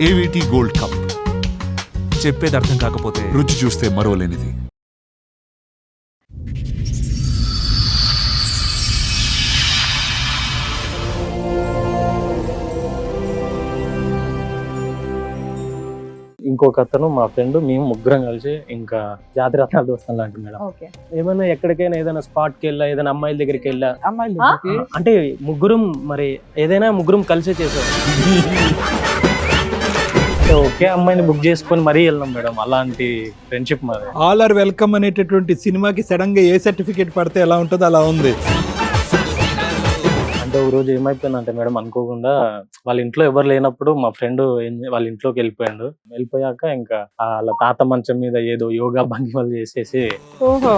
AVT gold cup. చెప్పేది అర్థం కాకపోతే రుచి చూస్తే మరోలేనిది. ఇంకొక అతను మా ఫ్రెండ్, మేము ముగ్గురం కలిసి ఇంకా జాతిరత్నాలు దోస్తాం లాంటి మేడం. ఓకే. ఏమైనా ఎక్కడికైనా ఏదైనా స్పాట్ కి వెళ్ళా, ఏదైనా అమ్మాయిల దగ్గరికి వెళ్ళా, అమ్మాయిలు అంటే ముగ్గురం మరి ఏదైనా ముగ్గురం కలిసే చేసాం. అంటే ఒకే అమ్మాయిని బుక్ చేసుకొని మరీ వెళ్ళాం మేడం. అలాంటి ఫ్రెండ్షిప్ మాది. ఆల్ ఆర్ వెల్కమ్ అనేటటువంటి సినిమాకి సడన్ గా ఏ సర్టిఫికేట్ పడితే ఎలా ఉంటుందో అలా ఉంది. అంటే ఒక రోజు ఏమైపోయిందంటే మేడం, అనుకోకుండా వాళ్ళ ఇంట్లో ఎవరు లేనప్పుడు మా ఫ్రెండ్ వాళ్ళ ఇంట్లోకి వెళ్ళిపోయాక ఇంకా వాళ్ళ తాత మంచం మీద ఏదో యోగా భంగిమలు చేసేసి ఓహో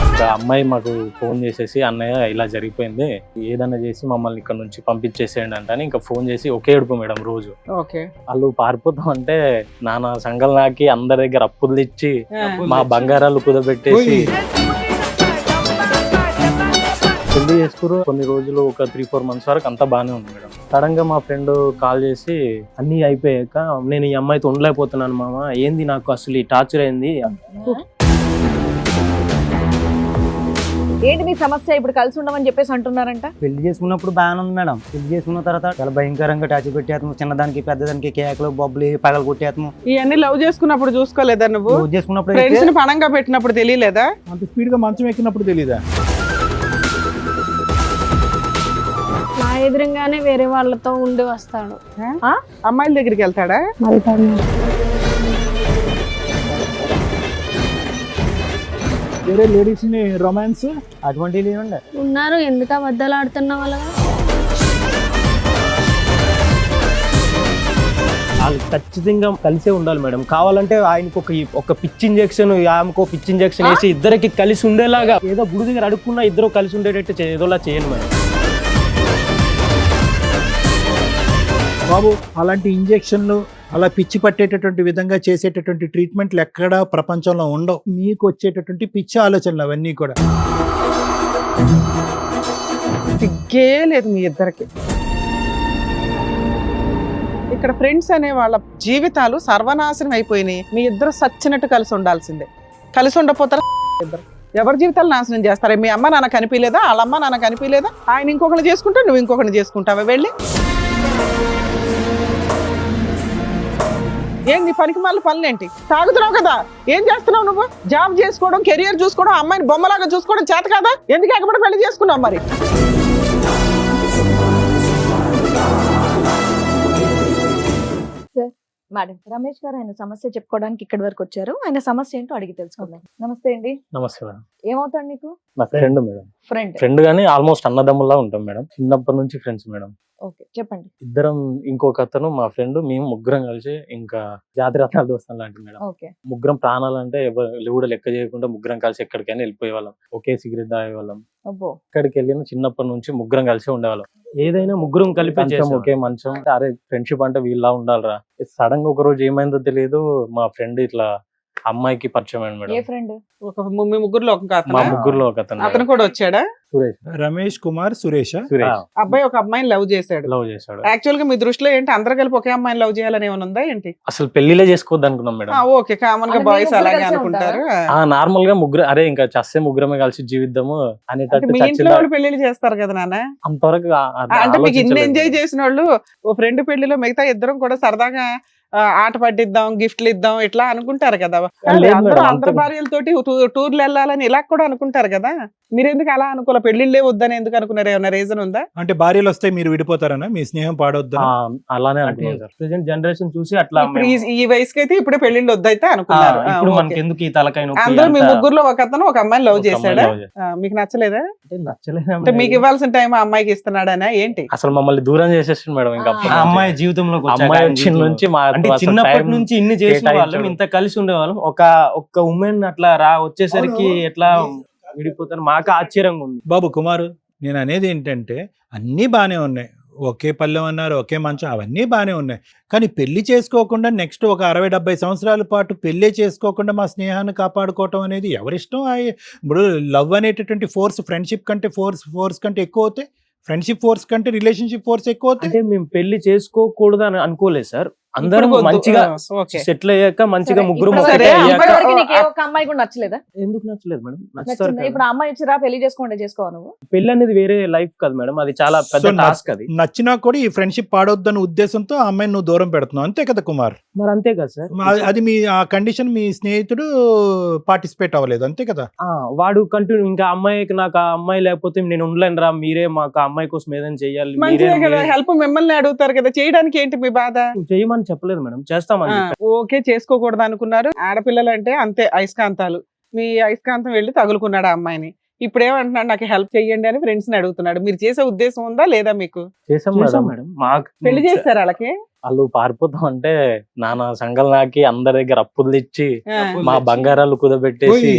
ఇంకా అమ్మాయి మాకు ఫోన్ చేసేసి, అన్నయ్య ఇలా జరిగిపోయింది, ఏదన్నా చేసి మమ్మల్ని ఇక్కడ నుంచి పంపించేసేయండి అంటే ఇంకా ఫోన్ చేసి ఒకే ఏడుపు మేడం రోజు. ఓకే. వాళ్ళు పారిపోతాం అంటే నానా సంఘాలు నాకి అందరి దగ్గర అప్పులు తెచ్చి మా బంగారాలు కుదబెట్టేసి పెళ్లి చేసుకురు. కొన్ని రోజులు ఒక 3-4 months వరకు అంతా బాగానే ఉంది మేడం. సడన్ గా మా ఫ్రెండ్ కాల్ చేసి అన్ని అయిపోయాక, నేను ఈ అమ్మాయితో ఉండలేకపోతున్నాను మామ, ఏంది నాకు అసలు ఈ టార్చర్ అయింది. ఏంటి మీ సమస్య? ఇప్పుడు కలిసి ఉండమని చెప్పేసి అంటున్నారంట. పెళ్లి చేసుకున్నప్పుడు బాగానే ఉంది మేడం. పెళ్లి చేసుకున్న తర్వాత చాలా భయంకరంగా టాచి పెట్టేస్తాము. చిన్నదానికి పెద్దదానికి కేకలు బొబ్బలు పగలు కొట్టేస్తాము. ఇవన్నీ లవ్ చేసుకున్నప్పుడు చూసుకోలేదా నువ్వు? లవ్ చేసుకున్నప్పుడు ఫ్రెండ్స్ ని పణంగా పెట్టినప్పుడు తెలియలేదా? అంత స్పీడ్ గా మంచం ఎక్కినప్పుడు తెలీదా? నా ఎదురుగానే వేరే వాళ్ళతో ఉండి వస్తాడు. అమ్మాయిల దగ్గరికి వెళ్తాడా? వేరే లేడీస్ ని రొమాన్స్ అటువంటివి ఉండే ఉన్నారు. ఎందుకు అబద్ధాలు ఆడుతున్న వాళ్ళగా? వాళ్ళు ఖచ్చితంగా కలిసే ఉండాలి మేడం. కావాలంటే ఆయనకు ఒక పిచ్ ఇంజెక్షన్, ఆమెకు పిచ్ ఇంజెక్షన్ వేసి ఇద్దరికి కలిసి ఉండేలాగా, ఏదో గుడి దగ్గర అడుక్కున్నా ఇద్దరు కలిసి ఉండేటట్టు ఏదోలా చేయండి మేడం. బాబు, అలాంటి ఇంజెక్షన్లు అలా పిచ్చి పట్టేటటువంటి విధంగా చేసేటటువంటి ట్రీట్మెంట్లు ఎక్కడా ప్రపంచంలో ఉండవు. మీకు వచ్చేటటువంటి పిచ్చి ఆలోచనలు అవన్నీ కూడా. సిగ్గే లేదు మీ ఇద్దరికి. ఇక్కడ ఫ్రెండ్స్ అనే వాళ్ళ జీవితాలు సర్వనాశనం అయిపోయినాయి. మీ ఇద్దరు సచ్చినట్టు కలిసి ఉండాల్సిందే. కలిసి ఉండపోతారా ఇద్దరు? ఎవరి జీవితాలు నాశనం చేస్తారా? మీ అమ్మ నాన్న కనిపించలేదా? వాళ్ళ అమ్మ నాన్న కనిపించలేదా? ఆయన ఇంకొకరిని చేసుకుంటా, నువ్వు ఇంకొకరిని చేసుకుంటావా? వెళ్ళి ఏంది పనికి మళ్ళీ పనులేంటి? తాగుతున్నావు కదా, ఏం చేస్తున్నావు నువ్వు? జాబ్ చేసుకోవడం, కెరియర్ చూసుకోవడం, అమ్మాయిని బొమ్మలాగా చూసుకోవడం చేత కదా? ఎందుకు ఎక్కడ పెళ్లి చేసుకున్నావు మరి? మేడం, రమేష్ గారు ఆయన సమస్య చెప్పుకోవడానికి ఇక్కడి వరకు వచ్చారు. ఆయన సమస్య ఏంటో అడిగి తెలుసుకుందాం. నమస్తే అండి. నమస్తే మేడం. ఏమవుతాడు నీకు? నా ఫ్రెండ్ మేడం. ఫ్రెండ్ గానీ ఆల్మోస్ట్ అన్నదమ్ముల్లా ఉంటాం మేడం. చిన్నప్పటి నుంచి ఫ్రెండ్స్ మేడం. ఓకే, చెప్పండి. ఇద్దరం, ఇంకొక అతను మా ఫ్రెండ్, మేము ముగ్గురం కలిసి ఇంకా జాతిరత్నాలు దోస్తాం లాంటి మేడం. ఓకే. ముగ్గురం ప్రాణాలంటే ఎవరు కూడా లెక్క చేయకుండా ముగ్గురం కలిసి ఎక్కడికైనా వెళ్ళిపోయే వాళ్ళం. ఒకే సిగరెట్ తాగేవాళ్ళం. అబ్బో. ఎక్కడికి వెళ్ళిన చిన్నప్పటి నుంచి ముగ్గురం కలిసి ఉండేవాళ్ళం. ఏదైనా ముగ్గురం కలిపి ఒకే మంచం. అరే ఫ్రెండ్షిప్ అంటే వీళ్ళ ఉండాలిరా. సడన్ గా ఒక రోజు ఏమైందో తెలియదు, మా ఫ్రెండ్ ఇట్లా అమ్మాయికి పరిచయం అయ్యాడు మేడం. ఏ ఫ్రెండ్? మీ ముగ్గురులో ఒక మా ముగ్గురులో ఒక అతను కూడా వచ్చాడా? సురేష్. రమేష్ కుమార్ సురేష్. అబ్బాయి ఒక అమ్మాయిని లవ్ చేశాడు. యాక్చువల్ గా మీ దృష్టిలో ఏంటి, అందరు కలిపి ఒకే అమ్మాయిని లవ్ చేయాలని ఏమైనా ఉందా ఏంటి? అసలు పెళ్లిలే చేసుకోవద్దు అనుకున్నాం మేడం. ఓకే, కామన్ గా బాయ్స్ అలాగే అనుకుంటారు. నార్మల్ గా ముగ్గురు, అరే ఇంకా చస్తే ముగ్గురమే కలిసి జీవిద్దాము అనేటట్టు. మీ ఇంట్లో వాళ్ళు పెళ్లిళ్ళు చేస్తారు కదా నాన్న, అంతవరకు అంటే మీకు ఇన్ని ఎంజాయ్ చేసిన వాళ్ళు ఓ ఫ్రెండ్ పెళ్లిలో మిగతా ఇద్దరం కూడా సరదాగా ఆట పట్టిద్దాం, గిఫ్ట్లు ఇద్దాం ఇట్లా అనుకుంటారు కదా. అందరు భార్యలతోటి టూర్లు వెళ్ళాలని ఇలా కూడా అనుకుంటారు కదా. మీరు ఎందుకు అలా అనుకోలే? పెళ్లిళ్ళే వద్దని ఎందుకు అనుకున్నారు? ఏమైనా రీజన్ ఉందా? అంటే భార్యలు వస్తే మీరు విడిపోతారనా? మీ స్నేహం పాడొద్దు అలానే ప్రెజెంట్ జనరేషన్ చూసి అట్లా ఈ వయసుకి అయితే ఇప్పుడే పెళ్లిళ్ళు వద్దయితే అనుకున్నారు. ఎందుకు ఈ తలకాయ? అందరూ మీ ముగ్గురులో ఒక అతను ఒక అమ్మాయిని లవ్ చేశాడా? మీకు నచ్చలేదా? నచ్చలేదు. మీకు ఇవ్వాల్సిన టైం ఆ అమ్మాయికి ఇస్తున్నాడనా ఏంటి? అసలు మమ్మల్ని దూరం చేసేసింది మేడం. ఇంకా అమ్మాయి జీవితంలో నుంచి చిన్నప్పటి నుంచి ఇన్ని చేసిన వాళ్ళం, ఇంత కలిసి ఉండేవాళ్ళం. ఒక ఉమెన్ అట్లా వచ్చేసరికి ఎట్లా విడిపోతారు? మాకు ఆశ్చర్యంగా ఉంది. బాబు కుమారు, నేను అనేది ఏంటంటే అన్నీ బాగానే ఉన్నాయి. ఒకే పల్లెం అన్నారు, ఒకే మంచం, అవన్నీ బాగానే ఉన్నాయి. కానీ పెళ్లి చేసుకోకుండా నెక్స్ట్ ఒక 60-70 సంవత్సరాల పాటు పెళ్లి చేసుకోకుండా మా స్నేహాన్ని కాపాడుకోవటం అనేది ఎవరిష్టం. ఇప్పుడు లవ్ అనేటటువంటి ఫోర్స్ ఫ్రెండ్షిప్ కంటే ఫోర్స్ కంటే ఎక్కువ అవుతే ఫ్రెండ్షిప్ ఫోర్స్ కంటే రిలేషన్షిప్ ఫోర్స్ ఎక్కువ అవుతాయి. అంటే మేము పెళ్లి చేసుకోకూడదు అని అనుకోలేదు సార్. అందరం ఇప్పుడు వద్దు. మంచిగా ఓకే. సెటిల్ అయ్యాక మంచిగా సరే, ముగ్గురు ఇప్పుడు సరే, ఒకటే అయ్యాక ఇప్పటివరకు నీకు ఏ ఒక్క అమ్మాయి కూడా నచ్చలేదా? ఎందుకు నచ్చలేదు మేడం? నచ్చుతారు నచ్చిందా? కదా. ఇప్పుడు ఆ అమ్మాయి వచ్చిరా పెళ్లి చేసుకోండి చేసుకోవా నువ్వు? పెళ్లి అనేది వేరే లైఫ్ కదా మేడం, అది చాలా పెద్ద So, టాస్క్. అది నచ్చినా కూడా ఈ ఫ్రెండ్షిప్ పాడొద్దన్న ఉద్దేశంతో ఆ అమ్మాయిని నువ్వు దూరం పెడుతున్నావు, అంతే కదా కుమార్? మరి అంతే కదా సార్. అది మీ ఆ కండిషన్ మీ స్నేహితుడు పార్టిసిపేట్ అవ్వలేదు, అంతే కదా? వాడు కంటిన్యూ ఇంకా అమ్మాయికి నాకు ఆ అమ్మాయి లేకపోతే నేను ఉండలేను రా, మీరే మాకు ఆ అమ్మాయి కోసం ఏదైనా చెయ్యాలి, మంచిదే కదా, హెల్ప్ మిమ్మల్ని అడుగుతారు కదా, చేయడానికి ఏంటి మీ బాధ? చేయమని చెప్పలేదు మేడం, చేస్తామని చెప్పారు. ఓకే, చేసుకోకూడదు అనుకున్నారు. ఆడపిల్లలు అంటే అంతే అయస్కాంతాలు. మీ అయస్కాంతం వెళ్ళి తగులుకున్నాడు ఆ అమ్మాయిని. ఇప్పుడు ఏమంటున్నాడు, నాకు హెల్ప్ చెయ్యండి అని ఫ్రెండ్స్ ని అడుగుతున్నాడు. మీరు చేసే ఉద్దేశం ఉందా లేదా? మీకు చేసాం చేసాం మేడం. మేడం. మాకు పెళ్లి చేస్తారు వాళ్ళకి? వాళ్ళు పారిపోతాం అంటే నానా సంఘాలు నాకి అందరి దగ్గర అప్పులు తెచ్చి ఆ. మా బంగారాలు కుదబెట్టేసి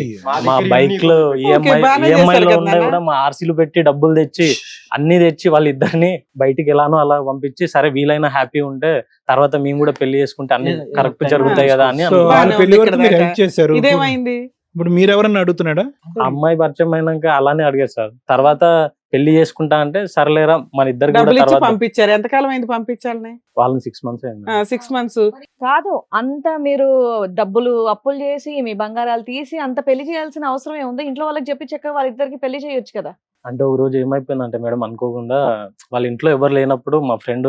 మా బైక్ లో బాగానే ఈఎంఐ చేశారు లో కదా ఉన్నాయి నాన్న. కూడా మా ఆర్సీలు పెట్టి డబ్బులు తెచ్చి అన్ని తెచ్చి వాళ్ళిద్దరిని బయటికి ఎలానో అలా పంపించి, సరే వీలైనా హ్యాపీ ఉంటే తర్వాత మేము కూడా పెళ్లి చేసుకుంటే అన్ని ఏదో కరెక్ట్ time జరుగుతాయి కదా అని సో అనుకున్నాం. వాళ్ళ బాగానే పెళ్లి ఉంది వరకు ఇక్కడ మీరు దాకా. హెల్ప్ చేశారు. ఇదేమైంది? ఇప్పుడు మీరెవరన్నా అడుగుతున్నాడా? ఆ అమ్మాయి పరిచయం అయినాక అలానే అడిగారు సార్. తర్వాత పెళ్లి చేసుకుంటా అంటే సర్లేరా మన ఇద్దరు కూడా డబ్బులు ఇచ్చి తర్వాత పంపించారు. ఎంతకాలం అయింది పంపించాలని? వాళ్ళని 6 months అయింది. 6 months. కాదు, అంత మీరు డబ్బులు అప్పులు చేసి మీ బంగారాలు తీసి అంత పెళ్లి చేయాల్సిన అవసరం ఏముంది? ఇంట్లో వాళ్ళకి చెప్పి చక్కగా వాళ్ళిద్దరికి పెళ్లి చేయొచ్చు కదా. అంటే ఒక రోజు ఏమైపోయిందంటే మేడం, అనుకోకుండా వాళ్ళ ఇంట్లో ఎవరు లేనప్పుడు మా ఫ్రెండ్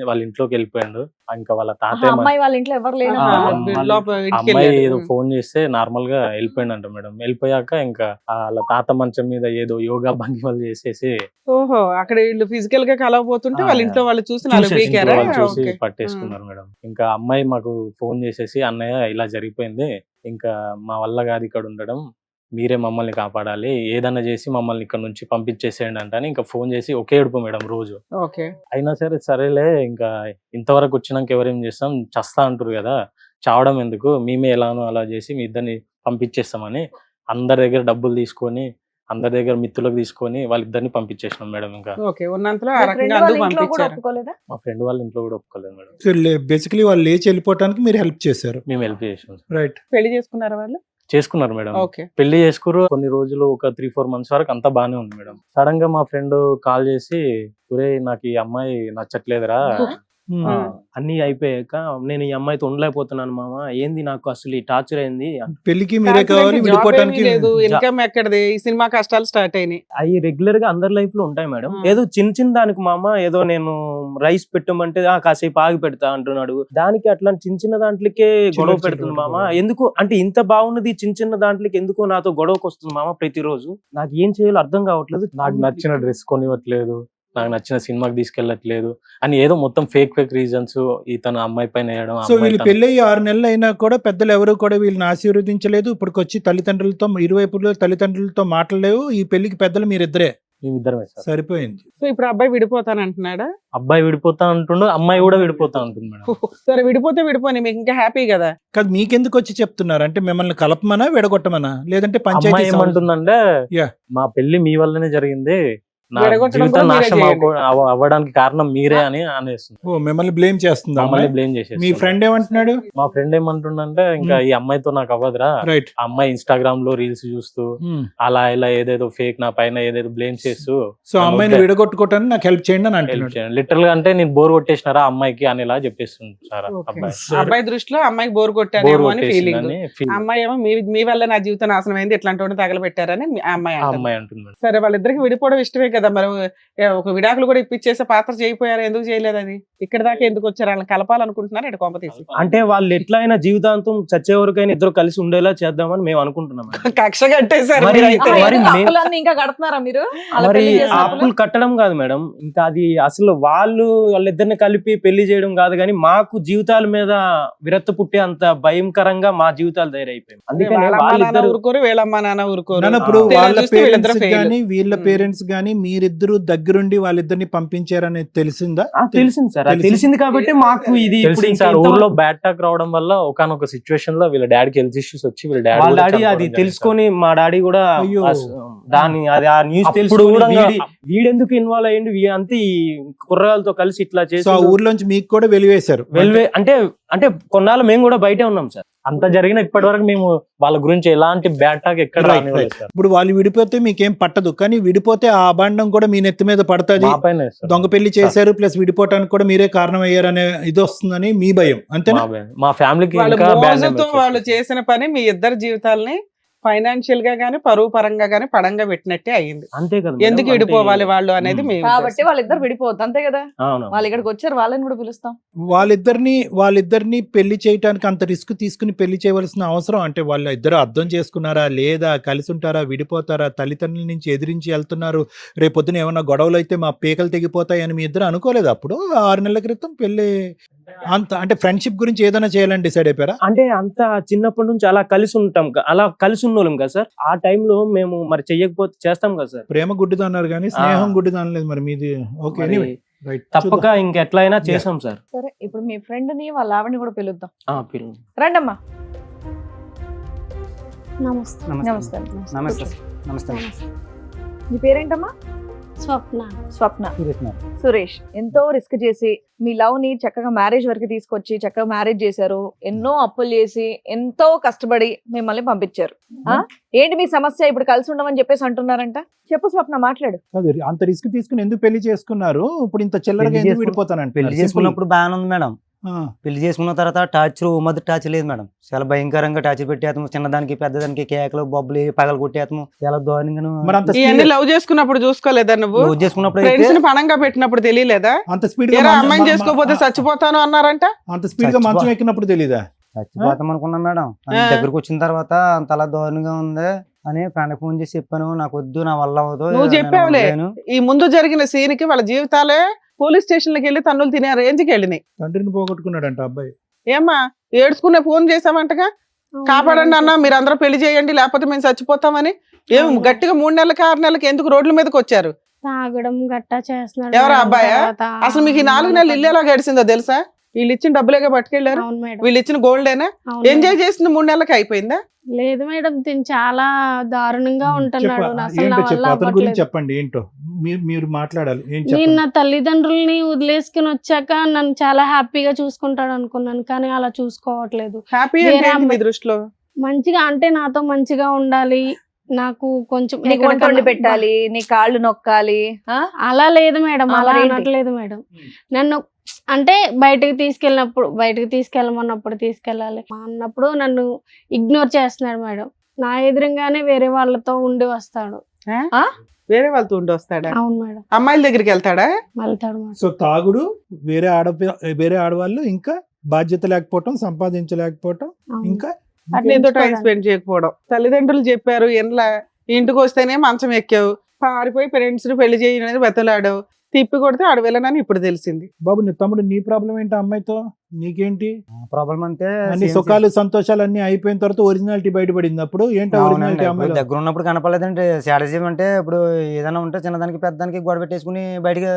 వాళ్ళ ఇంట్లోకి వెళ్ళిపోయాడు. ఇంకా వాళ్ళ ఆహా, తాతయ్య అమ్మాయి వాళ్ళ ఇంట్లో ఎవరు ఆ, లేనప్పుడు లోపల ఇంటికి అమ్మాయి వెళ్ళాడు. ఏదో ఫోన్ చేస్తే నార్మల్ గా వెళ్ళిపోయిందంట మేడం. వెళ్ళిపోయాక ఇంకా వాళ్ళ తాత మంచం మీద ఏదో యోగా భంగిమలు చేసేసి ఓహో, అక్కడ వీళ్ళు ఫిజికల్ గా కలవబోతుంటే వాళ్ళ ఇంట్లో వాళ్ళు చూసి నాలుగు చూసేసి పీకారా? ఇంట్లో వాళ్ళు చూసి ఓకే. పట్టేసుకున్నారు మేడం. ఇంకా అమ్మాయి మాకు ఫోన్ చేసేసి, అన్నయ్య ఇలా జరిగిపోయింది, ఇంకా మా వల్ల కాదు ఇక్కడ ఉండడం, మీరే మమ్మల్ని కాపాడాలి, ఏదన్నా చేసి మమ్మల్ని ఇక్కడ నుంచి పంపించేసేయండి అంటే ఇంకా ఫోన్ చేసి ఒకే ఏడుపు మేడం రోజు. ఓకే. అయినా సరే సరేలే, ఇంకా ఇంతవరకు వచ్చినాక ఎవరేం చేస్తాం, చస్తా అంటారు కదా, చావడం ఎందుకు, మేమే ఎలానో అలా చేసి మీ ఇద్దరిని పంపించేస్తామని అందరి దగ్గర డబ్బులు తీసుకొని, అందరి దగ్గర మిత్తులకు తీసుకొని వాళ్ళిద్దరిని పంపించేసినాం మేడం. ఇంకా ఓకే, ఉన్నంతలో ఆ మీ friend రకంగా వాళ్ళ అందరూ ఇంట్లో కూడా పంపించారు. ఒప్పుకోలేదా? మా ఫ్రెండ్ వాళ్ళ ఇంట్లో కూడా ఒప్పుకోలేదు మేడం. సో బేసికలీ వాళ్ళు లేచి వెళ్ళిపోవటానికి మీరు హెల్ప్ చేశారు, మేము హెల్ప్ చేసాం. రైట్? పెళ్లి చేసుకున్నారా వాళ్ళు? చేసుకున్నారు మేడం. ఓకే. పెళ్లి చేసుకురు. కొన్ని రోజులు ఒక 3-4 months వరకు అంతా బానే ఉంది మేడం. సడన్ గా మా ఫ్రెండ్ కాల్ చేసి, ఒరేయ్ నాకు ఈ అమ్మాయి నచ్చట్లేదురా. ఆ, అన్ని అయిపోయాక నేను ఈ అమ్మాయితో ఉండలేకపోతున్నాను మామ, ఏంది నాకు అసలు ఈ టార్చర్ అయింది. పెళ్లికి మీరే కావాలి, జాబ్ విడిపోవటానికి ఏమీ లేదు, ఇన్కమ్ ఎక్కడది? ఈ సినిమా కష్టాలు స్టార్ట్ అయినాయి. అవి రెగ్యులర్ గా అందరి లైఫ్ లో ఉంటాయి మేడం. ఏదో చిన్న చిన్న దానికి మామ, ఏదో నేను రైస్ పెట్టమంటే కాసేపు ఆగి పెడతా అంటున్నాడు, దానికి అట్లా చిన్న చిన్న దాంట్లకే గొడవ పెడుతుంది మామ. ఎందుకు అంటే ఇంత బాగున్నది చిన్న చిన్న దాంట్లకి ఎందుకు నాతో గొడవకు వస్తుంది మామ ప్రతిరోజు? నాకు ఏం చేయాలో అర్థం కావట్లేదు. నాకు నచ్చిన డ్రెస్ కొనివ్వట్లేదు, నాకు నచ్చిన సినిమాకి తీసుకెళ్ళట్లేదు అని ఏదో మొత్తం ఫేక్ రీజన్స్ ఇతను అమ్మాయి పైన వేయడం. సో వీళ్ళు పెళ్ళి 6 నెలలు అయినా కూడా పెద్దలు ఎవరు కూడా వీళ్ళని ఆశీర్వదించలేదు. ఇప్పటికొచ్చి తల్లిదండ్రులతో ఇరువైపులో తల్లిదండ్రులతో మాట్లాడలేవు. ఈ పెళ్లికి పెద్దలు మీరిద్దరే, మేమిద్దరమే సార్. సరిపోయింది. సో ఇప్పుడు అబ్బాయి విడిపోతానంటున్నాడా? అబ్బాయి విడిపోతా అంటుండు, అమ్మాయి కూడా విడిపోతా అంటుంది మేడం. సరే, విడిపోతే విడిపోని, మీకు ఇంకా హ్యాపీ కదా. కాదు, మీకెందుకు వచ్చి చెప్తున్నారు అంటే మిమ్మల్ని కలపమనా విడగొట్టమనా, లేదంటే అమ్మాయి పంచాయతీ ఏమంటుందంటే, Yeah. మా పెళ్లి మీ వల్లనే జరిగింది, నా విడగొట్టడం జీవితం కూడా మీరే నాశనం చేయండి. అవ్వడానికి కారణం మీరే అని అనేస్తుంది. ఓ మిమ్మల్ని బ్లేమ్ చేస్తుందా మమ్మల్ని అమ్మాయి? బ్లేమ్ మీ చేసేసి. ఫ్రెండ్ ఏమంటున్నాడు? మా ఫ్రెండ్ ఏమంటుండంటే, ఇంకా ఈ అమ్మాయితో నాకు అవ్వదురా, రైట్. ఆ అమ్మాయి ఇన్స్టాగ్రామ్ లో రీల్స్ చూస్తూ అలా ఇలా ఏదేదో ఫేక్ నా పైన ఏదేదో బ్లేమ్ చేస్తూ సో అమ్మాయిని విడగొట్టుకోవటానికి నాకు హెల్ప్ చేయండి అని అంటున్నాడు. లిటరల్ గా అంటే నేను బోర్ కొట్టేసినారా అమ్మాయికి అని ఇలా చెప్పేస్తుంది సార్. ఓకే. అబ్బాయి అబ్బాయి దృష్టిలో అమ్మాయికి బోర్ బోర్ కొట్టానేమో అని ఫీలింగ్. కొట్టేసిందని feel. అమ్మాయి ఏమో మీ వల్ల నా జీవితం నాశనం అయింది, ఇట్లాంటి వాడిని తగలబెట్టారని ఆ అమ్మాయి ఆ అంటుంది. అమ్మాయి అంటుంది మేడం. సరే, వాళ్ళిద్దరికి విడిపోవడం ఇష్టమే కదా, మరి ఒక విడాకులు కూడా ఇప్పించేసే పాత్ర చేయకపోయారు, ఎందుకు చేయలేదు? అది ఇక్కడ దాకా ఎందుకు వచ్చారు? వాళ్ళని కలపాలనుకుంటున్నారు ఇక్కడ కొంప తీసి. అంటే వాళ్ళు ఎట్లయినా జీవితాంతం చచ్చే వరకైనా ఇద్దరు కలిసి ఉండేలా చేద్దామని మేము అనుకుంటున్నాం మేడం. కక్ష కట్టేశారు మరి- మీరైతే. మరి ఎందుకు మే- అప్పులన్నీ ఇంకా కడుతున్నారా మీరు? అలా మరి పెళ్లి ఆ చేసిన అప్పులు? అప్పులు కట్టడం కాదు మేడం, ఇంకా అది అసలు వాళ్ళిద్దరిని కలిపి పెళ్లి చేయడం కాదు, కానీ మాకు జీవితాల మీద విరక్తి పుట్టే అంత భయంకరంగా మా జీవితాలు తయారైపోయాయి. అందుకని వాళ్ళ అమ్మా నాన్న వాళ్ళిద్దరు ఊరుకోరు, వీళ్ళమ్మా నాన్న ఊరుకోరు. నాన్న, ఇప్పుడు తేడా వాళ్ళ చూస్తే వీళ్ళిద్దరు పేరెంట్స్ fail. గానీ వీళ్ళ పేరెంట్స్ గానీ మీరిద్దరు దగ్గరుండి వాళ్ళిద్దరిని పంపించారనేది తెలిసిందా? తెలిసింది సార్, అది తెలిసింది కాబట్టి మాకు ఇది ఇప్పుడు తెలిసింది ఇంకా సార్, ఇంతవరకు- ఊర్లో బ్యాడ్ టాక్ రావడం వల్ల ఒకనొక సిచ్యువేషన్ లో వీళ్ళ డాడీకి హెల్త్ ఇష్యూస్ వచ్చి వీళ్ళ వాళ్ళ డాడీ డాడీ అది తెలుసుకొని మా డాడీ కూడా అయ్యో. దాని అది ఆ న్యూస్ అప్పుడు తెలుసు కూడా వీడెందుకు ఇన్వాల్వ్ అయ్యిండు అంతే ఈ కుర్రగాలతో కలిసి ఇట్లా చేసి సో ఆ ఊర్లోంచి మీకు కూడా వెలివేశారు. అంటే అంటే కొన్నాళ్ళు మేము కూడా బయటే ఉన్నాం సార్. అంత జరిగిన ఇప్పటి వరకు మేము వాళ్ళ గురించి ఎలాంటి బ్యాడ్ టాక్ ఎక్కడ Right, రానివ్వలేదు right. సార్. ఇప్పుడు వాళ్ళు విడిపోతే మీకేం పట్టదు, కానీ విడిపోతే ఆ అభాండం కూడా మీ నెత్తి మీద పడుతుంది. మా పైన సార్. దొంగ పెళ్లి చేశారు ప్లస్ విడిపోవటానికి కూడా మీరే కారణం అయ్యారనే ఇది వస్తుందని మీ భయం, అంతేనా? మా ఫ్యామిలీకి వాళ్ళు ఇంకా bad name మోజుతో వాళ్ళు చేసిన పని మీ ఇద్దరు జీవితాలని ఫైనాన్షియల్ గా గానీ పరువు పరంగా గానీ పడంగా పెట్టినట్టే అయ్యింది. అంతే కదా ఎందుకు మేడం, విడిపోవాలి అంటే- వాళ్ళు అనేది మీ కాబట్టి ఉద్దేశం. వాళ్ళిద్దరు విడిపోవద్దు అంతే కదా. అవును. వాళ్ళు ఇక్కడికి వచ్చారు, వాళ్ళని కూడా పిలుస్తాం. వాళ్ళిద్దరిని పెళ్లి చేయటానికి అంత రిస్క్ తీసుకుని పెళ్లి చేయవలసిన అవసరం, అంటే వాళ్ళ ఇద్దరు అర్థం చేసుకున్నారా లేదా, కలిసి ఉంటారా, విడిపోతారా, తల్లిదండ్రుల నుంచి ఎదిరించి వెళ్తున్నారు, రేపొద్దున ఏమన్నా గొడవలు అయితే మా పీకలు తెగిపోతాయి అని మీ ఇద్దరు అనుకోలేదు అప్పుడు 6 నెలల క్రితం పెళ్లి? అంత అంటే ఫ్రెండ్షిప్ గురించి ఏదైనా చేయాలని డిసైడ్ అయిపోయారా? అంటే అంత చిన్నప్పటి నుంచి అలా కలిసి ఉంటాం అలా కలిసి ఉన్నోళ్ళం కదా సార్. ఆ టైంలో మేము మరి చెయ్యకపోతే చేస్తాం కదా సార్. ప్రేమ గుడ్డిదా అన్నారు కానీ స్నేహం గుడ్డిదా అనలేదు మరి మీది. ఓకే, మరి రైట్, తప్పక ఇంకెట్లయినా చేసాం సార్. సరే ఇప్పుడు మీ ఫ్రెండ్ ని వాళ్ళ ఆవిడని కూడా పిలుద్దాం. పిల్లలు రండమ్మా. నమస్తే. నమస్తే. నమస్తే. నమస్తే. మీ పేరేంటమ్మా? స్వప్న. స్వప్న. సురేష్ ఎంతో రిస్క్ చేసి మీ లవ్ ని చక్కగా మ్యారేజ్ వరకు తీసుకొచ్చి చక్కగా మ్యారేజ్ చేశారు. ఎన్నో అప్పులు చేసి ఎంతో కష్టపడి మిమ్మల్ని పంపించారు. ఏంటి మీ సమస్య? ఇప్పుడు కలిసి ఉండమని చెప్పేసి అంటున్నారంట. చెప్పు స్వప్న, మాట్లాడు. అంత రిస్క్ తీసుకుని ఎందుకు పెళ్లి చేసుకున్నారు? ఇప్పుడు ఇంత చిల్లరగా ఎందుకు విడిపోతానంటే? పెళ్లి చేసుకున్నప్పుడు బాగానే ఉంది మేడం. పెళ్లి చేసుకున్న తర్వాత టార్చర్ మధ్య టార్చర్ లేదు మేడం. చాలా భయంకరంగా టార్చర్ పెట్టేస్తాము. చిన్నదానికి పెద్దదానికి కేకలు బొబ్బలు పగలు కొట్టేస్తాము. చాలా దారుణంగా. మరి అంత ఇవన్నీ లవ్ చేసుకున్నప్పుడు చూసుకోలేదా నువ్వు? లవ్ చేసుకున్నప్పుడు ఫ్రెండ్స్ ని పణంగా పెట్టినప్పుడు తెలియలేదా? అంత స్పీడ్ అమ్మాయిని చేసుకోపోతే చచ్చిపోతాను అన్నారంట. అంత స్పీడ్ గా మంచం ఎక్కినప్పుడు తెలీదా? చచ్చిపోతాం అనుకున్నాం మేడం. దగ్గరకు వచ్చిన తర్వాత అంతలా దారుణంగా ఉంది అని ఫ్రెండ్ ఫోన్ చేసి చెప్పాను, నాకు వద్దు, నా వల్ల అవ్వదు. నువ్వు చెప్పావులే. ఈ ముందు జరిగిన సీన్ కి వాళ్ళ జీవితాలే పోలీస్ స్టేషన్ లకి వెళ్ళి తన్నులు తినే రేంజ్కి వెళ్ళినాయి. తండ్రిని పోగొట్టుకున్నాడంట అబ్బాయి. ఏమ్మా ఏడ్చుకునే ఫోన్ చేసామంటగా, కాపాడండి అన్న, మీరు అందరూ పెళ్లి చేయండి లేకపోతే మేము చచ్చిపోతామని. ఏం గట్టిగా 3 నెలలకి 6 నెలలకి ఎందుకు రోడ్ల మీదకి వచ్చారు? తాగడం గట్టా చేస్తున్నాడు. ఎవరా అబ్బాయా? అసలు మీకు ఈ 4 నెలలు ఇల్లు ఎలా గడిచిందో తెలుసా? వీళ్ళు ఇచ్చిన డబ్బులేగా పట్టుకెళ్లారు. అవును మేడం. వీళ్ళు ఇచ్చిన గోల్డేనా? ఎంజాయ్ చేసింది 3 నెలలకి అయిపోయిందా? లేదు మేడం, తిని చాలా దారుణంగా ఉంటున్నాడు. అసలు నా ఏంటో వల్ల చెప్పు, అతని గురించి అవ్వట్లేదు. చెప్పండి. ఏంటో మీరు మాట్లాడాలి. ఏం నేను చెప్పండి. నా తల్లిదండ్రుల్ని వదిలేసుకుని వచ్చాక నన్ను చాలా హ్యాపీగా చూసుకుంటాడు అనుకున్నాను, కానీ అలా చూసుకోవట్లేదు. హ్యాపీ వేరే అంటే ఏంటి మీ అమ్మాయి- దృష్టిలో? మంచిగా అంటే నాతో మంచిగా ఉండాలి, నాకు కొంచెం నీకు వంట వండి ఎక్కడికన్నా- పెట్టాలి, నీ కాళ్ళు నొక్కాలి. అలా లేదు మేడం, ఆ, అలా మరి ఏంటి? అనట్లేదు మేడం. నన్ను అంటే బయటకు తీసుకెళ్ళమన్నప్పుడు తీసుకెళ్ళాలి అన్నప్పుడు నన్ను ఇగ్నోర్ చేస్తున్నాడు మేడం. నా ఎదురుగానే వేరే వాళ్ళతో ఉండి వస్తాడు. వేరే వాళ్ళతో ఉండి వస్తాడా? అవును మేడం, అమ్మాయిల దగ్గరికి వెళ్తాడా? వెళ్తాడు మేడం. సో తాగుడు, వేరే ఆడవాళ్ళు, ఇంకా బాధ్యత లేకపోవటం, సంపాదించలేకపోవటం, అవును. ఇంకా నీతో టైం స్పెండ్ చేయకపోవడం. తల్లిదండ్రులు చెప్పారు ఇంట్లో, ఇంటికి వస్తేనే మంచం ఎక్కావు, పారిపోయి ఫ్రెండ్స్ ని పెళ్లి చేయని బెతలాడావు, తిప్పి కొడితే ఆడు వెళ్ళనని ఇప్పుడు తెలిసింది. బాబు నీ తమ్ముడు, నీ ప్రాబ్లం ఏంటి అమ్మాయితో? నీకేంటి ప్రాబ్లం అంటే అన్ని సుఖాలు సంతోషాలు అన్ని అయిపోయిన తర్వాత ఒరిజినాలిటీ బయటపడింది. అప్పుడు ఏంటి ఒరిజినాలిటీ అమ్మాయి? దగ్గర ఉన్నప్పుడు కనపడలేదంటే శాడజీవం అంటే ఇప్పుడు ఏదైనా ఉంటే చిన్నదానికి పెద్దదానికి గొడవ పెట్టేసుకుని బయటకి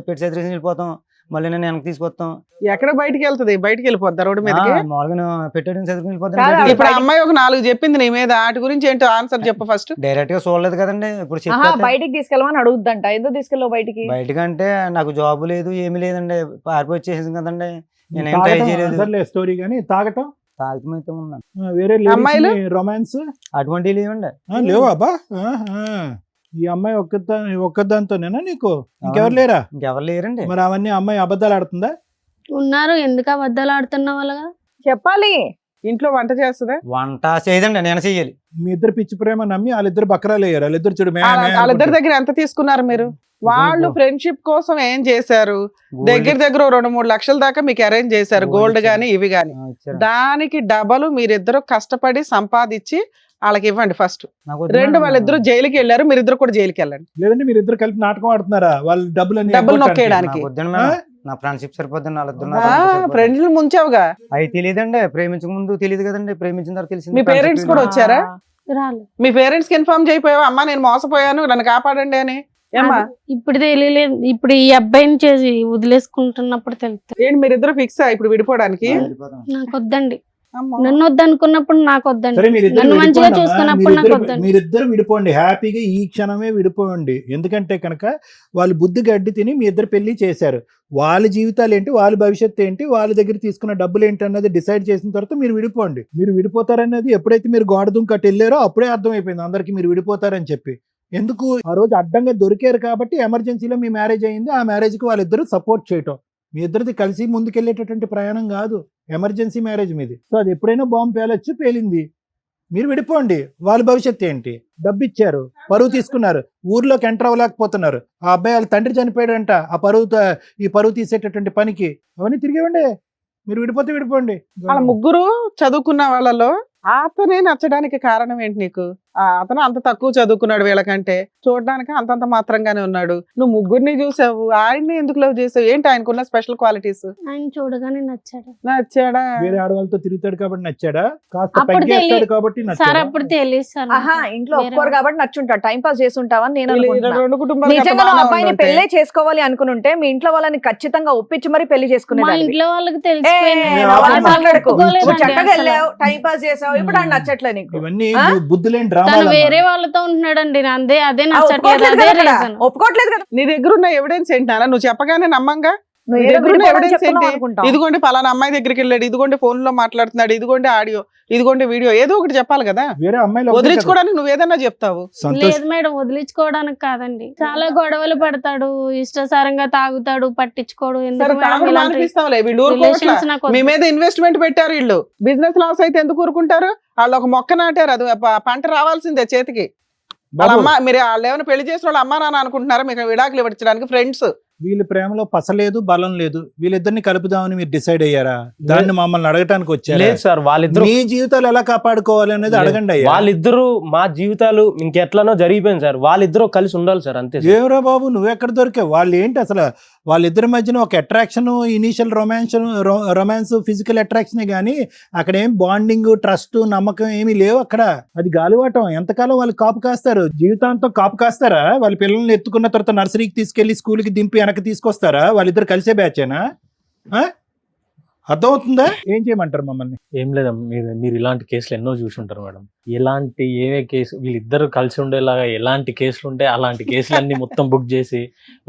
పెట్టి చేతి వెళ్ళిపోతాం, మళ్ళీ నేను వెనక్కి తీసుకొస్తాం. ఎక్కడ బయటికి వెళ్తది? బయటికి వెళ్ళిపోద్దా రోడ్డు మీదకి? మామూలుగా పెట్టేయడం చదువుకుని కాదు, వెళ్ళిపోతాం. ఇప్పుడు ఆ అమ్మాయి ఒక 4 చెప్పింది నీ మీద, వాటి గురించి ఏంటో ఆన్సర్ చెప్పు ఫస్ట్. డైరెక్ట్ గా చూడలేదు కదండి. ఇప్పుడు ఆహా, చెప్పి బయటికి తీసుకెళ్ళమని అడుగుద్దంట. ఎందుకు తీసుకెళ్ళావు బయటికి? బయటకంటే నాకు జాబ్ లేదు, ఏమీ లేదండి, పారిపోయి వచ్చేసింది కదండి. నేనేం ట్రై చేయలేదు. స్టోరీ కానీ తాగటం తాగితం అయితే ఉందండి. వేరే అమ్మాయిలు? రొమాన్స్ అటువంటివి లేవండి. లేవా బా? ఈ అమ్మాయి ఒక్కదాంతోనేనా నీకు? ఇంకెవరు లేరా? ఇంకెవరు లేరండి. మరి అవన్నీ అమ్మాయి అబద్ధాలు ఆడుతుందా? ఉన్నారు, ఎందుకు అబద్ధాలు ఆడుతున్న వాళ్ళగా? చెప్పాలి. ఇంట్లో వంట చేస్తుందా? వంట చేయదండి, నేను చెయ్యాలి. మీ ఇద్దరు పిచ్చి ప్రేమ నమ్మి వాళ్ళిద్దరు బకరాలు అయ్యారు. వాళ్ళిద్దరు చూడు వాళ్ళిద్దరి దగ్గర ఎంత తీసుకున్నారు మీరు? వాళ్ళు ఫ్రెండ్షిప్ కోసం ఏం చేశారు? దగ్గర 2-3 లక్షల దాకా మీకు అరేంజ్ చేశారు, గోల్డ్ గానీ ఇవి గానీ. దానికి డబల్ మీరిద్దరు కష్టపడి సంపాదించి వాళ్ళకి ఇవ్వండి ఫస్ట్. 2 వాళ్ళిద్దరు జైలుకి వెళ్ళారు, మీరిద్దరు కూడా జైలుకి వెళ్ళండి. లేదంటే మీరు ఇద్దరు కలిపి నాటకం ఆడుతున్నారా? వాళ్ళు డబ్బులు నొక్కేయడానికి. నా ఫ్రెండ్షిప్ సరిపోద్ది. ఫ్రెండ్స్ ముంచావుగా. అవి తెలియదండి, ప్రేమించక ముందు తెలియదు కదండి, ప్రేమించిన తర్వాత తెలిసింది. మీ పేరెంట్స్ కూడా వచ్చారా? రాలేదు. మీ పేరెంట్స్ కి ఇన్ఫార్మ్ చేయిపోయావా, అమ్మా నేను మోసపోయాను నన్ను కాపాడండి అని? ఏమ్మా ఇప్పుడు తెలియలేదు, ఇప్పుడు ఈ అబ్బాయిని చేసి వదిలేసుకుంటున్నప్పుడు తెలుస్తుంది. ఏంటి మీరిద్దరు ఫిక్స్ ఇప్పుడు విడిపోవడానికి? నాకు వద్దండి. అమ్మో. నన్ను వద్దనుకున్నప్పుడు నాకు సరే వద్దండి. మీరిద్దరు నన్ను మంచిగా విడిపోండి అమ్మా. చూసుకున్నప్పుడు నాకు వద్దండి. మీరిద్దరు విడిపోండి, హ్యాపీగా ఈ క్షణమే విడిపోండి. ఎందుకంటే కనుక వాళ్ళు బుద్ధి గడ్డి తిని మీ ఇద్దరు పెళ్లి చేశారు. వాళ్ళ జీవితాలు ఏంటి, వాళ్ళ భవిష్యత్తు ఏంటి, వాళ్ళ దగ్గర తీసుకున్న డబ్బులు ఏంటి అన్నది డిసైడ్ చేసిన తర్వాత మీరు విడిపోండి. మీరు విడిపోతారన్నది ఎప్పుడైతే మీరు గోడ దుంకట్టు వెళ్ళారో అప్పుడే అర్థమైపోయింది అందరికి మీరు విడిపోతారని చెప్పి. ఎందుకు ఆ రోజు అడ్డంగా దొరికారు కాబట్టి ఎమర్జెన్సీలో మీ మ్యారేజ్ అయింది. ఆ మ్యారేజ్కి వాళ్ళిద్దరూ సపోర్ట్ చేయటం, మీ ఇద్దరిది కలిసి ముందుకెళ్ళేటటువంటి ప్రయాణం కాదు, ఎమర్జెన్సీ మ్యారేజ్ మీది. సో అది ఎప్పుడైనా బాంబు పేలొచ్చు, పేలింది. మీరు విడిపోండి. వాళ్ళ భవిష్యత్తు ఏంటి, డబ్బు ఇచ్చారు, పరువు తీసుకున్నారు, ఊర్లోకి ఎంటర్ అవ్వలేకపోతున్నారు. ఆ అబ్బాయి వాళ్ళ తండ్రి చనిపోయాడంట ఈ పరువు తీసేటటువంటి పనికి. అవన్నీ తిరిగివ్వండి. మీరు విడిపోతే విడిపోండి. వాళ్ళ ముగ్గురు చదువుకున్న వాళ్ళలో అతనే నచ్చడానికి కారణం ఏంటి నీకు? అతను అంత తక్కువ చదువుకున్నాడు వీళ్ళకంటే, చూడడానికి అంతంత మాత్రంగానే ఉన్నాడు. నువ్వు ముగ్గురిని చూసావు, ఆయన్ని ఎందుకు లవ్ చేసావు? ఏంటి ఆయనకున్న స్పెషల్ క్వాలిటీస్? ఆయన చూడగానే నచ్చాడు. నచ్చాడా? వేరే ఆడవాళ్ళతో తిరుగుతాడు కాబట్టి నచ్చాడా? కాస్త అప్పుడు పగ్గేస్తాడు కాబట్టి సార్ నచ్చాడా? అప్పుడు తెలియదు సార్. ఆహా, ఇంట్లో ఒప్పుకోరు కాబట్టి నచ్చుంటాడు, టైం పాస్ చేస్తుంటావని నేను వీళ్ళు అనుకుంటున్నా. రెండు కుటుంబాలు నిజంగా నువ్వు అబ్బాయిని పెళ్లి చేసుకోవాలి అనుకుని ఉంటే మీ ఇంట్లో వాళ్ళని ఖచ్చితంగా ఒప్పించి మరి పెళ్లి మా చేసుకునేదాన్ని. ఇంట్లో వాళ్ళకి ఏ, తెలిసిపోయింది. నువ్వు అలా అలా మాట్లాడకు. ఒప్పుకోలేదండి నువ్వు చక్కగా అసలు. వెళ్ళావు, టైం పాస్ చేసావు, ఇప్పుడు ఆయన నచ్చట్లే నీకు. ఇవన్నీ ఆ? బుద్ధులేని తను డ్రామాలు. వేరే వాళ్ళతో ఉంటున్నాడండి. అదే ఆ, నచ్చట్లేదు. ఒప్పుకోవట్లేదు అదే కదా అక్కడ. రీజన్. ఒప్పుకోవట్లేదు కదా. నీ దగ్గర ఉన్న ఎవిడెన్స్ ఏంటన్నా? నువ్వు చెప్పగానే నమ్మంగా. నువ్వు నీ ఏదో దగ్గర ఉన్న విడిపోవడం ఎవిడెన్స్ చెప్తున్నావు ఏంటి? అనుకుంటావు. ఇదిగోండి పలానా అమ్మాయి దగ్గరికి వెళ్ళాడు, ఇదిగోండి ఫోన్ లో మాట్లాడుతున్నాడు, ఇదిగోండి ఆడియో, ఇదిగోండి వీడియో, ఏదో ఒకటి చెప్పాలి కదా. వేరే అమ్మాయిలు వదిలించుకోవడానికి నువ్వు ఏదన్నా చెప్తావు. సంతోష్ లేదు మేడం, వదిలించుకోవడానికి కాదండి. చాలా గొడవలు పడతాడు, ఇష్టసారంగా తాగుతాడు, పట్టించుకోడు. సరే ఎందుకు మేడం తాగుడు ఇలాంటి మానిపిస్తావులే, వీళ్ళు ఊరుకోవట్లా. రిలేషన్స్ నాకు వద్దు. మీ మీద ఇన్వెస్ట్మెంట్ పెట్టారు వీళ్ళు, బిజినెస్ లాస్ అయితే ఎందుకు ఊరుకుంటారు? వాళ్ళు ఒక మొక్క నాటారు, అది పంట రావాల్సిందే చేతికి. వాళ్ళ అమ్మ, మీరు వాళ్ళు ఏమైనా పెళ్లి చేసిన వాళ్ళు అమ్మా నాన్న అనుకుంటున్నారా? మీకు విడాకులు ఇవ్వడానికి ఫ్రెండ్స్. వీళ్ళ ప్రేమలో పసలేదు, బలం లేదు. వీళ్ళిద్దరిని కలుపుదామని మీరు డిసైడ్ అయ్యారా? దాన్ని మమ్మల్ని అడగటానికి వచ్చారా? లేదు సార్, వాళ్ళిద్దరు మీ జీవితాలు ఎలా కాపాడుకోవాలి అనేది అడగండి అయ్యా. వాళ్ళిద్దరు మా జీవితాలు ఇంకెట్లనో జరిగిపోయింది సార్. వాళ్ళిద్దరూ కలిసి ఉండాలి సార్, అంతే సార్. ఏవరా బాబు నువ్వెక్కడ దొరికావు? వాళ్ళు ఏంటి అసలు? వాళ్ళిద్దరి మధ్యన ఒక అట్రాక్షన్, ఇనీషియల్ రొమాన్స్, ఫిజికల్ అట్రాక్షనే కానీ అక్కడ ఏం బాండింగ్, ట్రస్ట్, నమ్మకం ఏమీ లేవు అక్కడ. అది గాలివాటం. ఎంతకాలం వాళ్ళు కాపు కాస్తారు? జీవితాంతం కాపు కాస్తారా? వాళ్ళ పిల్లల్ని ఎత్తుకున్న తర్వాత నర్సరీకి తీసుకెళ్లి స్కూల్కి దింపి వెనక్కి తీసుకొస్తారా? వాళ్ళిద్దరు కలిసే బ్యాచేనా? అర్థమవుతుందా? ఏం చేయమంటారు మమ్మల్ని? ఏం లేదా, మీరు ఇలాంటి కేసులు ఎన్నో చూసి ఉంటారు మేడం. ఎలాంటి ఏవే కేసు వీళ్ళిద్దరు కలిసి ఉండేలాగా ఎలాంటి కేసులు ఉంటే అలాంటి కేసులన్నీ మొత్తం బుక్ చేసి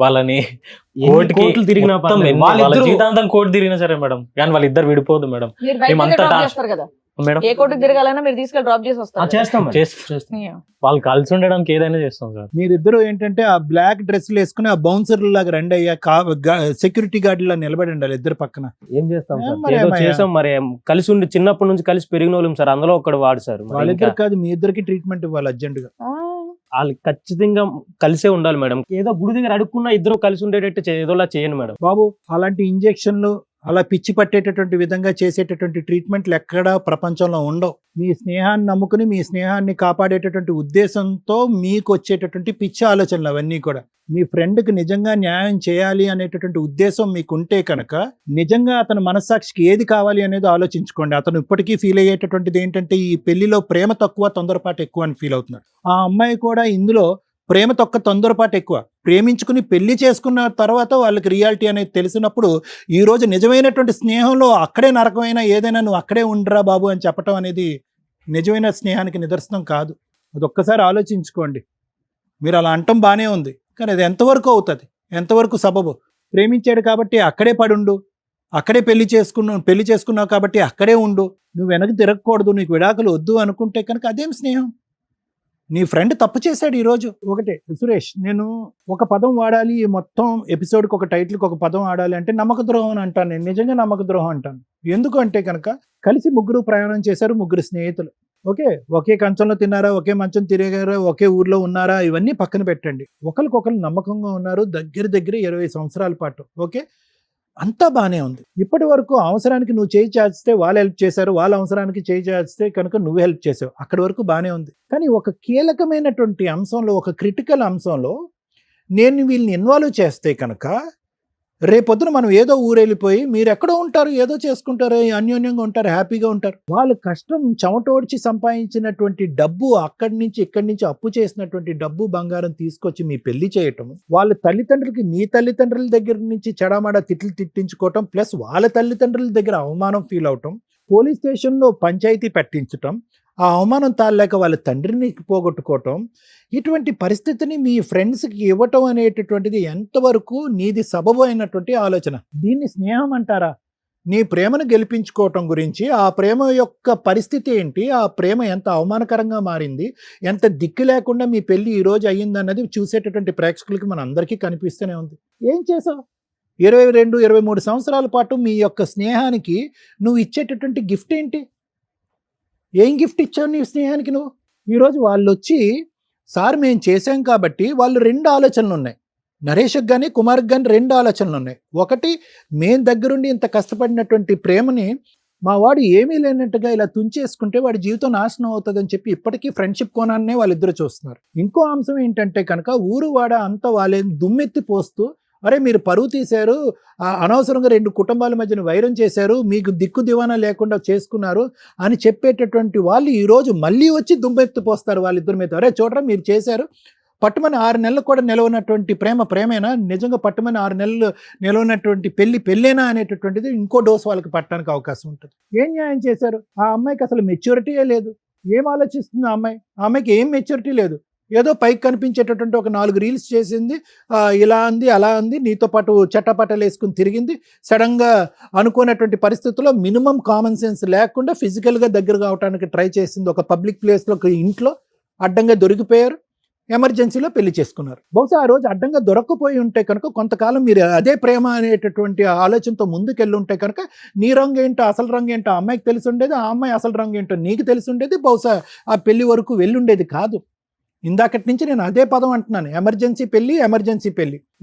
వాళ్ళని కోర్టులు తిరిగినా మొత్తం పర్లేదు. వాళ్ళ వాళ్ళిద్దరూ- జీవితాంతం కోర్టు తిరిగినా సరే మేడం, కానీ వాళ్ళిద్దరు విడిపోదు మేడం. మీరు బయటికి మేమంతా డ్రాప్ టాస్క్ చేస్తారు కదా, మేడం. ఏ కోర్టుకు తిరగాలన్నా మీరు తీసుకెళ్ళి డ్రాప్ చేసి ఆ, వస్తారు. చేస్తాం మేడం. చేస్తాం. వాళ్ళు కలిసి ఉండడానికి ఏదైనా చేస్తాం సార్. మీరిద్దరు ఏంటంటే ఆ బ్లాక్ డ్రెస్లు వేసుకుని ఆ బౌన్సర్ లాగా రండి అయ్యా, సెక్యూరిటీ గార్డ్ లా నిలబడి ఉండాలి ఇద్దరు పక్కన. ఏం చేస్తాం సార్? మరి ఏదో ఏమయ్యా? చేసాం మరి. కలిసి ఉండి చిన్నప్పటి నుంచి కలిసి పెరిగిన వాళ్ళం సార్. అందులో ఒకడు వాడు సార్. మరి వాళ్ళిద్దరు ఇంకా కాదు, మీ ఇద్దరికి ట్రీట్మెంట్ ఇవ్వాలి అర్జెంట్ గా. వాళ్ళు ఖచ్చితంగా కలిసే ఉండాలి మేడం. ఏదో గుడి దగ్గర అడుక్కున్నా ఇద్దరు కలిసి ఉండేటట్టు ఏదోలా చేయండి మేడం. బాబు అలాంటి ఇంజెక్షన్లు, అలా పిచ్చి పట్టేటటువంటి విధంగా చేసేటటువంటి ట్రీట్మెంట్లు ఎక్కడా ప్రపంచంలో ఉండవు. మీ స్నేహాన్ని నమ్ముకుని మీ స్నేహాన్ని కాపాడేటటువంటి ఉద్దేశంతో మీకు వచ్చేటటువంటి పిచ్చి ఆలోచనలు అవన్నీ కూడా. మీ ఫ్రెండ్కి నిజంగా న్యాయం చేయాలి అనేటటువంటి ఉద్దేశం మీకు ఉంటే కనుక నిజంగా అతని మనస్సాక్షికి ఏది కావాలి అనేది ఆలోచించుకోండి. అతను ఇప్పటికీ ఫీల్ అయ్యేటటువంటిది ఏంటంటే ఈ పెళ్లిలో ప్రేమ తక్కువ, తొందరపాటు ఎక్కువ అని ఫీల్ అవుతున్నాడు. ఆ అమ్మాయి కూడా ఇందులో ప్రేమ తొక్క, తొందరపాటు ఎక్కువ. ప్రేమించుకుని పెళ్లి చేసుకున్న తర్వాత వాళ్ళకి రియాలిటీ అనేది తెలిసినప్పుడు ఈ రోజు నిజమైనటువంటి స్నేహంలో అక్కడే నరకమైన ఏదైనా నువ్వు అక్కడే ఉండరా బాబు అని చెప్పటం అనేది నిజమైన స్నేహానికి నిదర్శనం కాదు. అది ఒక్కసారి ఆలోచించుకోండి. మీరు అలా అంటం బాగానే ఉంది, కానీ అది ఎంతవరకు అవుతుంది, ఎంతవరకు సబబు? ప్రేమించాడు కాబట్టి అక్కడే పడుండు, అక్కడే పెళ్లి చేసుకున్నావు కాబట్టి అక్కడే ఉండు, నువ్వు వెనక్కి తిరగకూడదు, నీకు విడాకులు వద్దు అనుకుంటే కనుక అదేం స్నేహం? నీ ఫ్రెండ్ తప్పు చేశాడు ఈరోజు. ఒకటే సురేష్, నేను ఒక పదం వాడాలి, మొత్తం ఎపిసోడ్కి ఒక టైటిల్కి ఒక పదం వాడాలి అంటే నమ్మక ద్రోహం అని అంటాను. నేను నిజంగా నమ్మక ద్రోహం అంటాను. ఎందుకు అంటే కనుక కలిసి ముగ్గురు ప్రయాణం చేశారు, ముగ్గురు స్నేహితులు. ఓకే, ఒకే కంచంలో తిన్నారా, ఒకే మంచం తిరిగారా, ఒకే ఊర్లో ఉన్నారా, ఇవన్నీ పక్కన పెట్టండి. ఒకరికొకరు నమ్మకంగా ఉన్నారు దగ్గర 20 సంవత్సరాల పాటు. ఓకే, అంతా బాగానే ఉంది. ఇప్పటి వరకు అవసరానికి నువ్వు చేయి చాచితే వాళ్ళు హెల్ప్ చేశారు, వాళ్ళ అవసరానికి చేయి చాచితే కనుక నువ్వు హెల్ప్ చేసావు. అక్కడి వరకు బాగానే ఉంది. కానీ ఒక కీలకమైనటువంటి అంశంలో, ఒక క్రిటికల్ అంశంలో నేను వీళ్ళని ఇన్వాల్వ్ చేస్తే కనుక రేపొద్దున మనం ఏదో ఊరెళ్ళిపోయి మీరు ఎక్కడో ఉంటారు, ఏదో చేసుకుంటారు, అన్యోన్యంగా ఉంటారు, హ్యాపీగా ఉంటారు. వాళ్ళు కష్టం చెమటోడ్చి సంపాదించినటువంటి డబ్బు, అక్కడి నుంచి ఇక్కడి నుంచి అప్పు చేసినటువంటి డబ్బు, బంగారం తీసుకొచ్చి మీ పెళ్లి చేయటం, వాళ్ళ తల్లిదండ్రులకి మీ తల్లిదండ్రుల దగ్గర నుంచి చెడామడా తిట్లు తిట్టించుకోవటం, ప్లస్ వాళ్ళ తల్లిదండ్రుల దగ్గర అవమానం ఫీల్ అవటం, పోలీస్ స్టేషన్లో పంచాయతీ పెట్టించటం, ఆ అవమానం తాళలేక వాళ్ళ తండ్రిని పోగొట్టుకోవటం, ఇటువంటి పరిస్థితిని మీ ఫ్రెండ్స్కి ఇవ్వటం అనేటటువంటిది ఎంతవరకు నీది సబబు అయినటువంటి ఆలోచన? దీన్ని స్నేహం అంటారా? నీ ప్రేమను గెలిపించుకోవటం గురించి, ఆ ప్రేమ యొక్క పరిస్థితి ఏంటి, ఆ ప్రేమ ఎంత అవమానకరంగా మారింది, ఎంత దిక్కు లేకుండా మీ పెళ్ళి ఈరోజు అయ్యిందన్నది చూసేటటువంటి ప్రేక్షకులకి మన అందరికీ కనిపిస్తూనే ఉంది. ఏం చేసావు? 22-23 సంవత్సరాల పాటు మీ యొక్క స్నేహానికి నువ్వు ఇచ్చేటటువంటి గిఫ్ట్ ఏంటి? ఏం గిఫ్ట్ ఇచ్చావు నీ స్నేహానికి నువ్వు? ఈరోజు వాళ్ళు వచ్చి సార్ మేము చేశాం కాబట్టి వాళ్ళు 2 ఆలోచనలు ఉన్నాయి. నరేష్కి కానీ కుమార్కి కానీ 2 ఆలోచనలు ఉన్నాయి. ఒకటి, మేము దగ్గరుండి ఇంత కష్టపడినటువంటి ప్రేమని మా వాడు ఏమీ లేనట్టుగా ఇలా తుంచేసుకుంటే వాడి జీవితం నాశనం అవుతుందని చెప్పి ఇప్పటికీ ఫ్రెండ్షిప్ కోణాన్నే వాళ్ళిద్దరు చూస్తున్నారు. ఇంకో అంశం ఏంటంటే కనుక ఊరు వాడ అంతా వాళ్ళే దుమ్మెత్తి పోస్తూ, అరే మీరు పరువు తీశారు, అనవసరంగా 2 కుటుంబాల మధ్యన వైరం చేశారు, మీకు దిక్కు దివానా లేకుండా చేసుకున్నారు అని చెప్పేటటువంటి వాళ్ళు ఈరోజు మళ్ళీ వచ్చి దుమ్మెత్తి పోస్తారు వాళ్ళిద్దరి మీద. అరే చూడరా మీరు చేశారు, పట్టుమని 6 నెలలు కూడా నిలవనటువంటి ప్రేమేనా? నిజంగా పట్టుమని 6 నెలలు నిలవనటువంటి పెళ్ళేనా అనేటటువంటిది ఇంకో డోస్ వాళ్ళకి పట్టడానికి అవకాశం ఉంటుంది. ఏం న్యాయం చేశారు? ఆ అమ్మాయికి అసలు మెచ్యూరిటీయే లేదు. ఏం ఆలోచిస్తుంది ఆ అమ్మాయికి ఏం మెచ్యూరిటీ లేదు. ఏదో పైకి కనిపించేటటువంటి ఒక 4 రీల్స్ చేసింది, ఇలా అంది అలా అంది, నీతో పాటు చట్టపట్టలు వేసుకుని తిరిగింది. సడన్గా అనుకున్నటువంటి పరిస్థితుల్లో మినిమం కామన్ సెన్స్ లేకుండా ఫిజికల్గా దగ్గర కావడానికి ట్రై చేసింది. ఒక పబ్లిక్ ప్లేస్లో, ఒక ఇంట్లో అడ్డంగా దొరికిపోయారు. ఎమర్జెన్సీలో పెళ్లి చేసుకున్నారు. బహుశా ఆ రోజు అడ్డంగా దొరకపోయి ఉంటే కనుక కొంతకాలం మీరు అదే ప్రేమ అనేటటువంటి ఆలోచనతో ముందుకెళ్ళి ఉంటే కనుక నీ రంగు ఏంటో అసలు రంగు ఏంటో ఆ అమ్మాయికి తెలిసి ఉండేది, ఆ అమ్మాయి అసలు రంగు ఏంటో నీకు తెలిసి ఉండేది. బహుశా ఆ పెళ్లి వరకు వెళ్ళుండేది కాదు. ఇందాకటి నుంచి నేను అదే పదం అంటున్నాను, ఎమర్జెన్సీ పెళ్లి.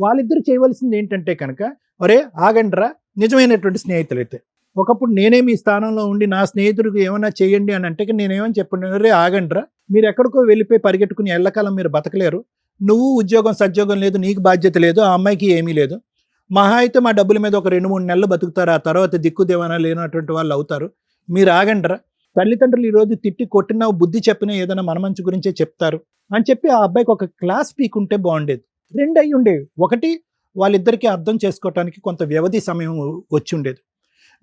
వాళ్ళిద్దరు చేయవలసింది ఏంటంటే కనుక, ఒరే ఆగండ్రా, నిజమైనటువంటి స్నేహితులైతే. ఒకప్పుడు నేనే మీ స్థానంలో ఉండి నా స్నేహితుడికి ఏమైనా చేయండి అని అంటే నేనేమని చెప్పండి, రే ఆగండ్రా, మీరు ఎక్కడికో వెళ్ళిపోయి పరిగెట్టుకుని ఎల్లకాలం మీరు బతకలేరు. నువ్వు ఉద్యోగం సద్యోగం లేదు, నీకు బాధ్యత లేదు, ఆ అమ్మాయికి ఏమీ లేదు. మహా అయితే మా డబ్బుల మీద ఒక 2-3 నెలలు బతుకుతారు, ఆ తర్వాత దిక్కు దేవనా లేనటువంటి వాళ్ళు అవుతారు. మీరు ఆగండ్రా. తల్లిదండ్రులు ఈరోజు తిట్టి కొట్టినా బుద్ధి చెప్పినా ఏదైనా మన మంచి గురించే చెప్తారు అని చెప్పి ఆ అబ్బాయికి ఒక క్లాస్ పీకుంటే బాగుండేది. 2 అయి ఉండేవి. ఒకటి, వాళ్ళిద్దరికీ అర్థం చేసుకోవటానికి కొంత వ్యవధి సమయం వచ్చి ఉండేది.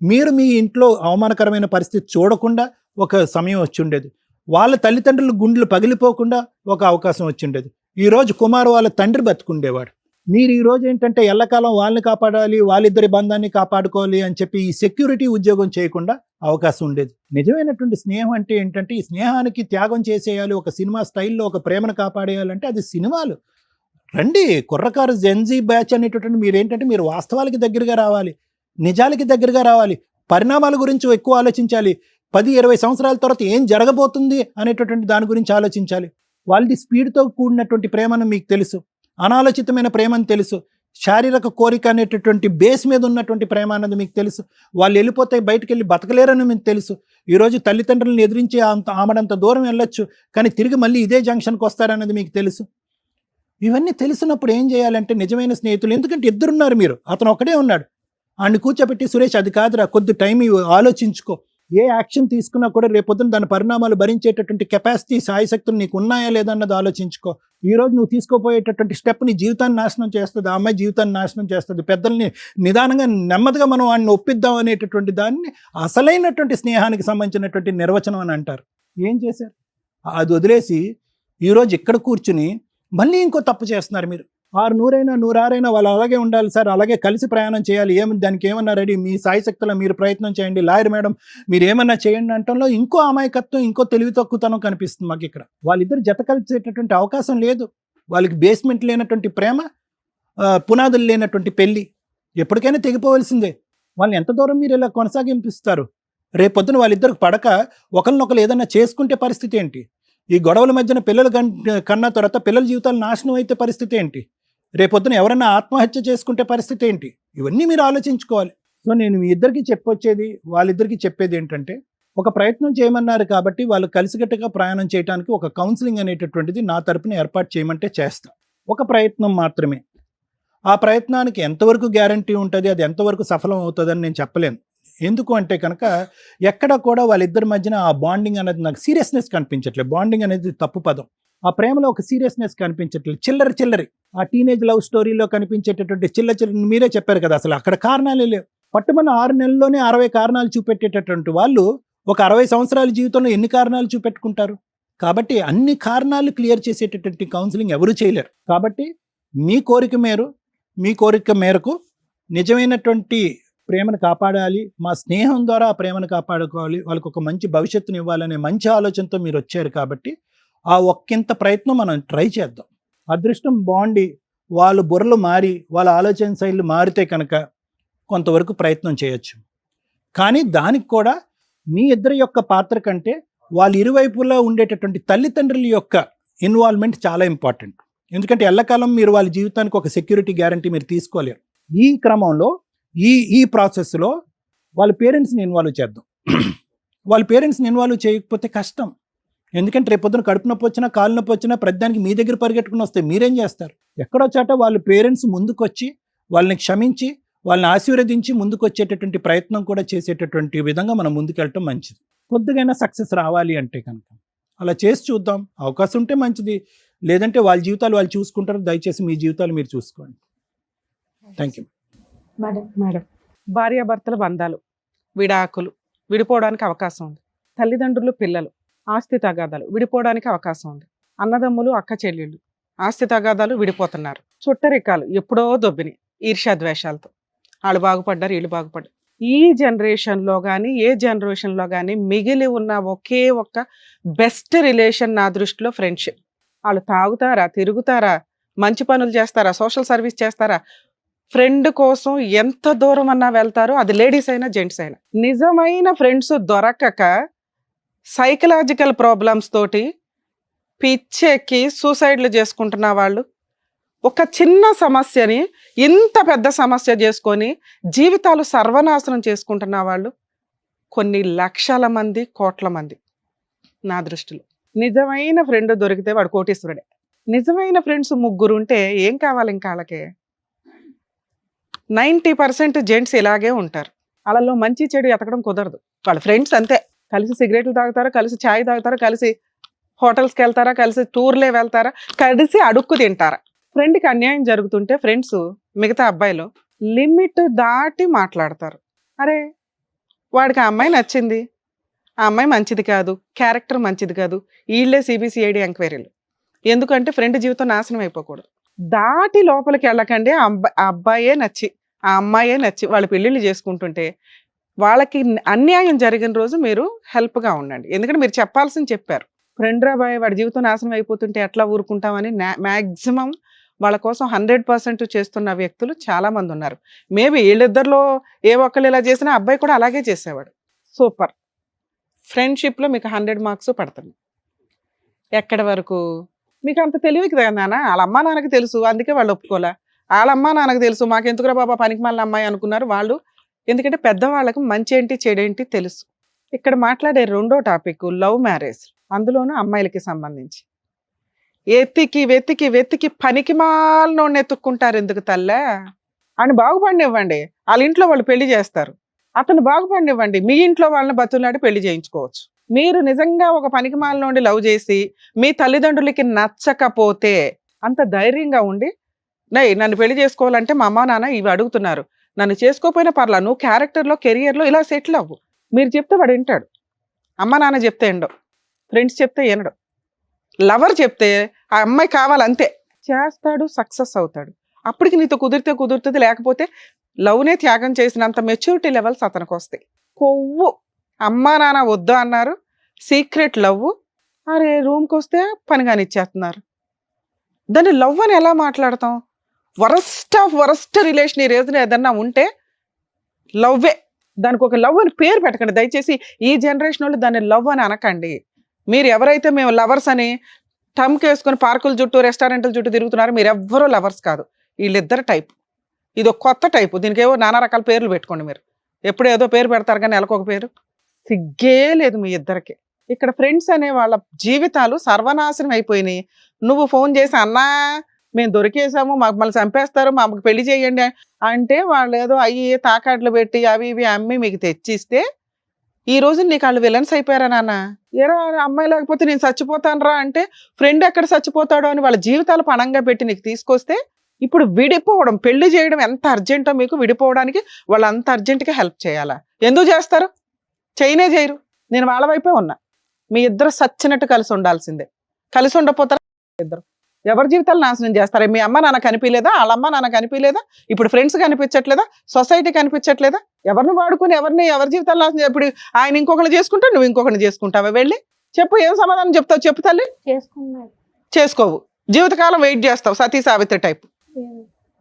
మీరు మీ ఇంట్లో అవమానకరమైన పరిస్థితి చూడకుండా ఒక సమయం వచ్చి ఉండేది. వాళ్ళ తల్లిదండ్రుల గుండెలు పగిలిపోకుండా ఒక అవకాశం వచ్చి ఉండేది. ఈరోజు కుమార్ వాళ్ళ తండ్రి బతుకుండేవాడు. మీరు ఈరోజు ఏంటంటే ఎల్లకాలం వాళ్ళని కాపాడాలి, వాళ్ళిద్దరి బంధాన్ని కాపాడుకోవాలి అని చెప్పి ఈ సెక్యూరిటీ ఉద్యోగం చేయకుండా అవకాశం ఉండేది. నిజమైనటువంటి స్నేహం అంటే ఏంటంటే ఈ స్నేహానికి త్యాగం చేసేయాలి, ఒక సినిమా స్టైల్లో ఒక ప్రేమను కాపాడేయాలంటే అది సినిమాలు. రండి కుర్రకారు జెన్జీ బ్యాచ్ అనేటటువంటి మీరేంటంటే మీరు వాస్తవాలకి దగ్గరగా రావాలి, నిజాలకి దగ్గరగా రావాలి, పరిణామాల గురించి ఎక్కువ ఆలోచించాలి. 10-20 సంవత్సరాల తర్వాత ఏం జరగబోతుంది అనేటటువంటి దాని గురించి ఆలోచించాలి. వాళ్ళది స్పీడ్తో కూడినటువంటి ప్రేమను మీకు తెలుసు, అనాలోచితమైన ప్రేమని తెలుసు, శారీరక కోరిక అనేటటువంటి బేస్ మీద ఉన్నటువంటి ప్రేమ అన్నది మీకు తెలుసు. వాళ్ళు వెళ్ళిపోతే బయటకు వెళ్ళి బతకలేరని మీకు తెలుసు. ఈరోజు తల్లిదండ్రులను ఎదిరించి ఆమెడంత దూరం వెళ్ళొచ్చు, కానీ తిరిగి మళ్ళీ ఇదే జంక్షన్కి వస్తారన్నది మీకు తెలుసు. ఇవన్నీ తెలిసినప్పుడు ఏం చేయాలంటే నిజమైన స్నేహితులు, ఎందుకంటే ఇద్దరున్నారు, మీరు అతను ఒకడే ఉన్నాడు, ఆయన్ని కూర్చోబెట్టి సురేష్ అది కాదురా, కొద్ది టైం ఆలోచించుకో, ఏ యాక్షన్ తీసుకున్నా కూడా రేపొద్దున దాని పరిణామాలు భరించేటటువంటి కెపాసిటీ సాయశక్తులు నీకు ఉన్నాయా లేదా అన్నది ఆలోచించుకో. ఈరోజు నువ్వు తీసుకోపోయేటటువంటి స్టెప్ నీ జీవితాన్ని నాశనం చేస్తుంది, ఆ అమ్మాయి జీవితాన్ని నాశనం చేస్తుంది. పెద్దల్ని నిదానంగా నెమ్మదిగా మనం వాడిని ఒప్పిద్దాం అనేటటువంటి దాన్ని అసలైనటువంటి స్నేహానికి సంబంధించినటువంటి నిర్వచనం అని అంటారు. ఏం చేశారు? అది వదిలేసి ఈరోజు ఇక్కడ కూర్చుని మళ్ళీ ఇంకో తప్పు చేస్తున్నారు మీరు. 600-106 వాళ్ళు అలాగే ఉండాలి సార్, అలాగే కలిసి ప్రయాణం చేయాలి, దానికి ఏమన్నా రెడీ, మీ సాయశక్తుల మీరు ప్రయత్నం చేయండి, లాయర్ మేడం మీరు ఏమన్నా చేయండి అంటంలో ఇంకో అమాయకత్వం, ఇంకో తెలివి తక్కువతనం కనిపిస్తుంది మాకు ఇక్కడ. వాళ్ళిద్దరు జత కలిసేటటువంటి అవకాశం లేదు. వాళ్ళకి బేస్మెంట్ లేనటువంటి ప్రేమ, పునాదులు లేనటువంటి పెళ్ళి ఎప్పటికైనా తెగిపోవలసిందే. వాళ్ళని ఎంత దూరం మీరు ఇలా కొనసాగింపిస్తారు? రేపొద్దున వాళ్ళిద్దరికి పడక ఒకరినొకరు ఏదైనా చేసుకుంటే పరిస్థితి ఏంటి? ఈ గొడవల మధ్యన పిల్లలు కన్నా తర్వాత పిల్లల జీవితాలు నాశనం అయితే పరిస్థితి ఏంటి? రేపొద్దున ఎవరైనా ఆత్మహత్య చేసుకుంటే పరిస్థితి ఏంటి? ఇవన్నీ మీరు ఆలోచించుకోవాలి. సో నేను మీ ఇద్దరికి చెప్పొచ్చేది, వాళ్ళిద్దరికి చెప్పేది ఏంటంటే, ఒక ప్రయత్నం చేయమన్నారు కాబట్టి వాళ్ళు కలిసికట్టుగా ప్రయాణం చేయడానికి ఒక కౌన్సిలింగ్ అనేటటువంటిది నా తరపున ఏర్పాటు చేయమంటే చేస్తా. ఒక ప్రయత్నం మాత్రమే. ఆ ప్రయత్నానికి ఎంతవరకు గ్యారంటీ ఉంటుంది, అది ఎంతవరకు సఫలం అవుతుందని నేను చెప్పలేను. ఎందుకు అంటే కనుక ఎక్కడ కూడా వాళ్ళిద్దరి మధ్యన ఆ బాండింగ్ అనేది నాకు సీరియస్నెస్ కనిపించట్లేదు. బాండింగ్ అనేది తప్పు పదం. ఆ ప్రేమలో ఒక సీరియస్నెస్ కనిపించట్లేదు. చిల్లరి ఆ టీనేజ్ లవ్ స్టోరీలో కనిపించేటటువంటి చిల్లరి మీరే చెప్పారు కదా, అసలు అక్కడ కారణాలే లేవు. పట్టుమన్న 6 నెలల్లోనే 60 కారణాలు చూపెట్టేటటువంటి వాళ్ళు ఒక 60 సంవత్సరాల జీవితంలో ఎన్ని కారణాలు చూపెట్టుకుంటారు? కాబట్టి అన్ని కారణాలు క్లియర్ చేసేటటువంటి కౌన్సిలింగ్ ఎవరు చేయలేరు. కాబట్టి మీ కోరిక మేరకు నిజమైనటువంటి ప్రేమను కాపాడాలి, మా స్నేహం ద్వారా ఆ ప్రేమను కాపాడుకోవాలి, వాళ్ళకు ఒక మంచి భవిష్యత్తుని ఇవ్వాలనే మంచి ఆలోచనతో మీరు వచ్చారు. కాబట్టి ఆ ఒక్కింత ప్రయత్నం మనం ట్రై చేద్దాం. అదృష్టం బాగుండి వాళ్ళు బుర్రలు మారి వాళ్ళ ఆలోచన శైలి మారితే కనుక కొంతవరకు ప్రయత్నం చేయొచ్చు. కానీ దానికి కూడా మీ ఇద్దరి యొక్క పాత్ర కంటే వాళ్ళ ఇరువైపులా ఉండేటటువంటి తల్లిదండ్రుల యొక్క ఇన్వాల్వ్మెంట్ చాలా ఇంపార్టెంట్. ఎందుకంటే ఎల్లకాలం మీరు వాళ్ళ జీవితానికి ఒక సెక్యూరిటీ గ్యారంటీ మీరు తీసుకోలేరు. ఈ క్రమంలో ఈ ప్రాసెస్లో వాళ్ళ పేరెంట్స్ని ఇన్వాల్వ్ చేద్దాం. వాళ్ళ పేరెంట్స్ని ఇన్వాల్వ్ చేయకపోతే కష్టం. ఎందుకంటే రేపొద్దున కడుపు నొప్పి వచ్చినా కాలు నొప్పి వచ్చినా ప్రతిదానికి మీ దగ్గర పరిగెట్టుకుని వస్తే మీరేం చేస్తారు? ఎక్కడో చాట వాళ్ళ పేరెంట్స్ ముందుకొచ్చి వాళ్ళని క్షమించి వాళ్ళని ఆశీర్వదించి ముందుకు వచ్చేటటువంటి ప్రయత్నం కూడా చేసేటటువంటి విధంగా మనం ముందుకెళ్ళటం మంచిది. కొద్దిగైనా సక్సెస్ రావాలి అంటే కనుక అలా చేసి చూద్దాం. అవకాశం ఉంటే మంచిది, లేదంటే వాళ్ళ జీవితాలు వాళ్ళు చూసుకుంటారు. దయచేసి మీ జీవితాలు మీరు చూసుకోండి. Thank you madam. భార్యాభర్తల బంధాలు, విడాకులు విడిపోవడానికి అవకాశం ఉంది. తల్లిదండ్రులు పిల్లలు ఆస్తి తగాదాలు విడిపోవడానికి అవకాశం ఉంది. అన్నదమ్ములు అక్క చెల్లెళ్ళు ఆస్తి తగాదాలు విడిపోతున్నారు. చుట్టరికాలు ఎప్పుడో దొబ్బిని ఈర్ష్యాద్వేషాలతో వాళ్ళు బాగుపడ్డారు, వీళ్ళు బాగుపడ్డారు. ఈ జనరేషన్లో కానీ ఏ జనరేషన్లో కానీ మిగిలి ఉన్న ఒకే ఒక్క బెస్ట్ రిలేషన్ నా దృష్టిలో ఫ్రెండ్షిప్. వాళ్ళు తాగుతారా, తిరుగుతారా, మంచి పనులు చేస్తారా, సోషల్ సర్వీస్ చేస్తారా, ఫ్రెండ్ కోసం ఎంత దూరం అన్నా వెళ్తారో, అది లేడీస్ అయినా జెంట్స్ అయినా. నిజమైన ఫ్రెండ్స్ దొరకక సైకలాజికల్ ప్రాబ్లమ్స్ తోటి పిచ్చెక్కి సూసైడ్లు చేసుకుంటున్న వాళ్ళు, ఒక చిన్న సమస్యని ఇంత పెద్ద సమస్య చేసుకొని జీవితాలు సర్వనాశనం చేసుకుంటున్న వాళ్ళు కొన్ని లక్షల మంది, కోట్ల మంది నా దృష్టిలో. నిజమైన ఫ్రెండ్ దొరికితే వాడు కోటీశ్వరుడే. నిజమైన ఫ్రెండ్స్ 3 ఉంటే ఏం కావాలి ఇంకా వాళ్ళకే? 90% జెంట్స్ ఇలాగే ఉంటారు. వాళ్ళలో మంచి చెడు ఎతకడం కుదరదు. వాళ్ళ ఫ్రెండ్స్ అంతే, కలిసి సిగరెట్లు తాగుతారా, కలిసి ఛాయ్ తాగుతారా, కలిసి హోటల్స్కి వెళ్తారా, కలిసి టూర్లే వెళ్తారా, కలిసి అడుక్కు తింటారా. ఫ్రెండ్కి అన్యాయం జరుగుతుంటే ఫ్రెండ్స్ మిగతా అబ్బాయిలు లిమిట్ దాటి మాట్లాడతారు. అరే వాడికి ఆ అమ్మాయి నచ్చింది, ఆ అమ్మాయి మంచిది కాదు, క్యారెక్టర్ మంచిది కాదు, వీళ్ళే సిబిసిఐడి ఎంక్వైరీలు. ఎందుకంటే ఫ్రెండ్ జీవితం నాశనం అయిపోకూడదు. దాటి లోపలికి వెళ్ళకండి. ఆ అబ్బాయే నచ్చి ఆ అమ్మాయే నచ్చి వాళ్ళు పెళ్ళిళ్ళు చేసుకుంటుంటే వాళ్ళకి అన్యాయం జరిగిన రోజు మీరు హెల్ప్గా ఉండండి. ఎందుకంటే మీరు చెప్పాల్సింది చెప్పారు. ఫ్రెండ్ రాబాయ్ వాడి జీవితం నాశనం అయిపోతుంటే ఎట్లా ఊరుకుంటామని మ్యాక్సిమం వాళ్ళ కోసం 100% చేస్తున్న వ్యక్తులు చాలామంది ఉన్నారు. మేబీ వీళ్ళిద్దరిలో ఏ ఒక్కళ్ళు ఇలా చేసినా అబ్బాయి కూడా అలాగే చేసేవాడు. సూపర్. ఫ్రెండ్షిప్లో మీకు 100 మార్క్స్ పడుతుంది. ఎక్కడి వరకు మీకు అంత తెలివి కదా నాన్న. వాళ్ళ అమ్మా నాన్నకి తెలుసు, అందుకే వాళ్ళు ఒప్పుకోలే. వాళ్ళ అమ్మా నాన్నకు తెలుసు, మాకెందుకురా బాబా పనికి మాలిన అమ్మాయి అనుకున్నారు వాళ్ళు. ఎందుకంటే పెద్దవాళ్ళకు మంచి ఏంటి చెడేంటి తెలుసు. ఇక్కడ మాట్లాడే రెండో టాపిక్ లవ్ మ్యారేజ్, అందులోనూ అమ్మాయిలకి సంబంధించి. వెతికి వెతికి వెతికి పనికి మాలినోడిని ఎత్తుక్కుంటారు. ఎందుకు తల్లే? ఆయన బాగుపడినివ్వండి, వాళ్ళ ఇంట్లో వాళ్ళు పెళ్లి చేస్తారు. అతను బాగుపడినివ్వండి, మీ ఇంట్లో వాళ్ళని బతులాడి పెళ్లి చేయించుకోవచ్చు. మీరు నిజంగా ఒక పనికి మాలినోడిని లవ్ చేసి మీ తల్లిదండ్రులకి నచ్చకపోతే అంత ధైర్యంగా ఉండి నన్ను పెళ్లి చేసుకోవాలంటే మా అమ్మ నాన్న ఇవి అడుగుతున్నారు, నన్ను చేసుకోకపోయినా పర్లా, నువ్వు క్యారెక్టర్లో కెరియర్లో ఇలా సెటిల్ అవ్వు. మీరు చెప్తే వాడు వింటాడు. అమ్మ నాన్న చెప్తే వినడు, ఫ్రెండ్స్ చెప్తే వినడు, లవర్ చెప్తే ఆ అమ్మాయి కావాలంతే చేస్తాడు, సక్సెస్ అవుతాడు. అప్పటికి నీతో కుదిరితే కుదురుతుంది, లేకపోతే లవ్నే త్యాగం చేసినంత మెచ్యూరిటీ లెవెల్స్ అతనికి వస్తాయి. కొవ్వు అమ్మా నాన్న వద్దు అన్నారు, సీక్రెట్ లవ్, అరే రూమ్కి వస్తే పని కానిచ్చేస్తున్నారు. దాన్ని లవ్ అని ఎలా మాట్లాడతాం? వరస్ట్ ఆఫ్ వరస్ట్ రిలేషన్ ఈ రోజున ఏదన్నా ఉంటే లవ్వే. దానికి ఒక లవ్ అని పేరు పెట్టకండి దయచేసి. ఈ జనరేషన్ వాళ్ళు దాన్ని లవ్ అని అనకండి. మీరు ఎవరైతే మేము లవర్స్ అని టమ్కి వేసుకొని పార్కుల చుట్టూ రెస్టారెంట్ల చుట్టూ తిరుగుతున్నారు, మీరు ఎవ్వరూ లవర్స్ కాదు. వీళ్ళిద్దరు టైప్, ఇది ఒక కొత్త టైపు. దీనికి ఏవో నానా రకాల పేర్లు పెట్టుకోండి. మీరు ఎప్పుడు ఏదో పేరు పెడతారు కానీ నెలకొక పేరు. సిగ్గే లేదు మీ ఇద్దరికి. ఇక్కడ ఫ్రెండ్స్ అనే వాళ్ళ జీవితాలు సర్వనాశనం అయిపోయినాయి. నువ్వు ఫోన్ చేసి అన్నా మేము దొరికేసాము, మాకు మళ్ళీ చంపేస్తారు, మాకు పెళ్లి చేయండి అంటే వాళ్ళు ఏదో అయ్యి తాకాట్లు పెట్టి అవి ఇవి అమ్మి మీకు తెచ్చిస్తే ఈ రోజు నీకు వాళ్ళు విలన్స్ అయిపోయారా నాన్న? ఏరా అమ్మాయి లేకపోతే నేను చచ్చిపోతాను రా అంటే ఫ్రెండ్ ఎక్కడ చచ్చిపోతాడో అని వాళ్ళ జీవితాలు పణంగా పెట్టి నీకు తీసుకొస్తే ఇప్పుడు విడిపోవడం, పెళ్లి చేయడం ఎంత అర్జెంటో మీకు, విడిపోవడానికి వాళ్ళు అంత అర్జెంట్గా హెల్ప్ చేయాలా? ఎందుకు చేస్తారు? చేయనే చేయరు. నేను వాళ్ళ వైపే ఉన్నా. మీ ఇద్దరు సచ్చినట్టు కలిసి ఉండాల్సిందే. కలిసి ఉండకపోతారా ఇద్దరు? ఎవరి జీవితాలు నాశనం చేస్తారా? మీ అమ్మ నాన్న కనిపించలేదా? వాళ్ళ అమ్మ నాన్న కనిపించలేదా? ఇప్పుడు ఫ్రెండ్స్ కనిపించట్లేదా? సొసైటీ కనిపించట్లేదా? ఎవరిని వాడుకుని ఎవరి జీవితాలు నాశనం? ఇప్పుడు ఆయన ఇంకొకరిని చేసుకుంటా, నువ్వు ఇంకొకరిని చేసుకుంటావా? వెళ్ళి చెప్పు, ఏం సమాధానం చెప్తావు? చెప్పు తల్లి. చేసుకోవు, జీవితకాలం వెయిట్ చేస్తావు, సతీ సావిత్రి టైప్.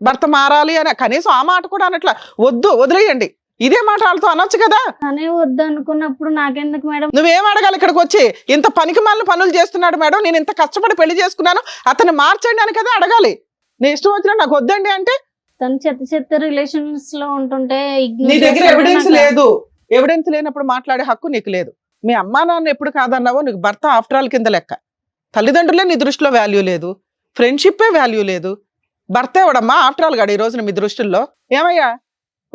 భర్త మారాలి అని కనీసం ఆ మాట కూడా అనట్లా. వద్దు, వదిలేయండి. ఇదే మాట వాళ్ళతో అనొచ్చు కదా. అనే వద్దు అనుకున్నప్పుడు నాకెందుకు మేడం? నువ్వేం అడగాలి? ఇక్కడికి వచ్చి ఇంత పనికి మాలిన పనులు చేస్తున్నాడు మేడం, నేను ఇంత కష్టపడి పెళ్లి చేసుకున్నాను, అతన్ని మార్చండి అని కదా అడగాలి. నీ ఇష్టం వచ్చినా నాకు వద్దండి అంటే తను చెత్త రిలేషన్స్ లో ఉంటుంటే నీ దగ్గర ఎవిడెన్స్ లేదు. ఎవిడెన్స్ లేనప్పుడు మాట్లాడే హక్కు నీకు లేదు. మీ అమ్మా నాన్న ఎప్పుడు కాదన్నావో నీకు భర్త ఆఫ్టర్ ఆల్ కింద లెక్క. తల్లిదండ్రులే నీ దృష్టిలో వాల్యూ లేదు, ఫ్రెండ్షిప్పే వాల్యూ లేదు. భర్త ఎవడమ్మా ఆఫ్టర్ ఆల్ గాడు ఈ రోజున మీ దృష్టిల్లో? ఏమయ్యా,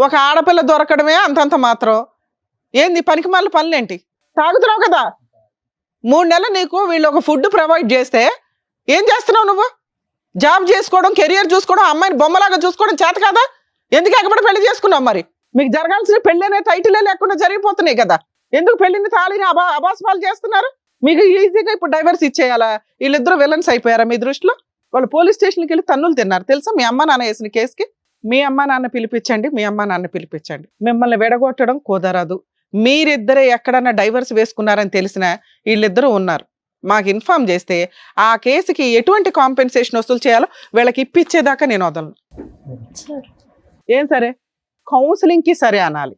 ఒక ఆడపిల్ల దొరకడమే అంతంత మాత్రం. ఏంది పనికి మళ్ళీ పనులేంటి? తాగుతున్నావు కదా. 3 నెలలు నీకు వీళ్ళు ఒక ఫుడ్ ప్రొవైడ్ చేస్తే ఏం చేస్తున్నావు నువ్వు? జాబ్ చేసుకోవడం, కెరియర్ చూసుకోవడం, అమ్మాయిని బొమ్మలాగా చూసుకోవడం చేత కదా? ఎందుకు ఎక్కబడి పెళ్లి చేసుకున్నావు? మరి మీకు జరగాల్సిన పెళ్లి అనే టైటిలే లేకుండా జరిగిపోతున్నాయి కదా. ఎందుకు పెళ్లిని తాళిని అబాస్పాలు చేస్తున్నారు? మీకు ఈజీగా ఇప్పుడు డైవర్స్ ఇచ్చేయాలా? వీళ్ళిద్దరూ విలన్స్ అయిపోయారా మీ దృష్టిలో? వాళ్ళు పోలీస్ స్టేషన్కి వెళ్ళి తన్నులు తిన్నారు తెలుసా? మీ అమ్మ నాన్న వేసిన కేసుకి. మీ అమ్మ నాన్న పిలిపించండి, మీ అమ్మ నాన్న పిలిపించండి. మిమ్మల్ని విడగొట్టడం కుదరదు. మీరిద్దరే ఎక్కడన్నా డైవర్స్ వేసుకున్నారని తెలిసినా వీళ్ళిద్దరూ ఉన్నారు, మాకు ఇన్ఫార్మ్ చేస్తే ఆ కేసుకి ఎటువంటి కాంపెన్సేషన్ వసూలు చేయాలో వీళ్ళకి ఇప్పించేదాకా నేను వదలను. ఏం సరే? కౌన్సిలింగ్కి సరే అనాలి,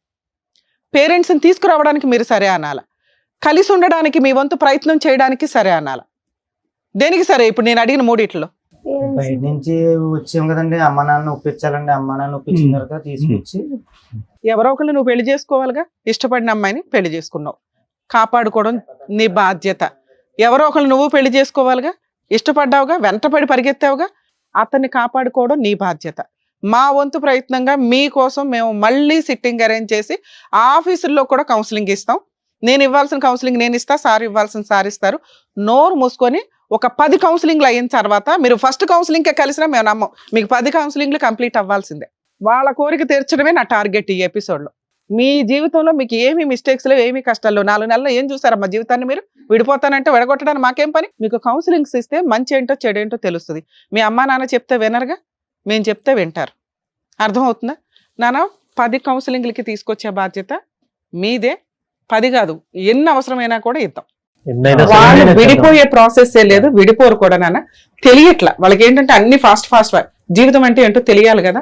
పేరెంట్స్ని తీసుకురావడానికి మీరు సరే అనాలి, కలిసి ఉండడానికి మీ వంతు ప్రయత్నం చేయడానికి సరే అనాలి. దేనికి సరే? ఇప్పుడు నేను అడిగిన మూడిట్లో బయట నుంచి వచ్చాం కదండి, అమ్మ నాన్న ఒప్పించాలండి. అమ్మ నాన్న ఒప్పించిన తర్వాత తీసుకొచ్చి ఎవరో ఒకళ్ళు నువ్వు పెళ్లి చేసుకోవాలిగా. ఇష్టపడిన అమ్మాయిని పెళ్లి చేసుకున్నావు, కాపాడుకోవడం నీ బాధ్యత. ఎవరో ఒకళ్ళు నువ్వు పెళ్లి చేసుకోవాలిగా. ఇష్టపడ్డావుగా, వెంటపడి పరిగెత్తావుగా, అతన్ని కాపాడుకోవడం నీ బాధ్యత. మా వంతు ప్రయత్నంగా మీకోసం మేము మళ్ళీ సిట్టింగ్ అరేంజ్ చేసి ఆఫీసుల్లో కూడా కౌన్సిలింగ్ ఇస్తాం. నేను ఇవ్వాల్సిన కౌన్సిలింగ్ నేను ఇస్తా, సార్ ఇవ్వాల్సిన సార్ ఇస్తారు. నోరు మూసుకొని ఒక 10 కౌన్సిలింగ్లు అయిన తర్వాత, మీరు ఫస్ట్ కౌన్సిలింగ్కే కలిసినా మేము నమ్మం, మీకు 10 కౌన్సిలింగ్లు కంప్లీట్ అవ్వాల్సిందే. వాళ్ళ కోరిక తీర్చడమే నా టార్గెట్ ఈ ఎపిసోడ్లో. మీ జీవితంలో మీకు ఏమి మిస్టేక్స్ లేవు, ఏమి కష్టాలు. 4 నెలలు ఏం చూసారమ్మా జీవితాన్ని మీరు? విడిపోతానంటే విడగొట్టడానికి మాకేం పని? మీకు కౌన్సిలింగ్స్ ఇస్తే మంచి ఏంటో చెడేంటో తెలుస్తుంది. మీ అమ్మా నాన్న చెప్తే వినరుగా, మేము చెప్తే వింటారు. అర్థమవుతుందా నాన్న? 10 కౌన్సిలింగ్లకి తీసుకొచ్చే బాధ్యత మీదే. 10 కాదు, ఎన్ని అవసరమైనా కూడా ఇద్దాం. వాళ్ళు విడిపోయే ప్రాసెస్ లేదు, విడిపోరు కూడా నాన్న. తెలియట్లా వాళ్ళకి ఏంటంటే అన్ని ఫాస్ట్ జీవితం అంటే ఏంటో తెలియాలి కదా.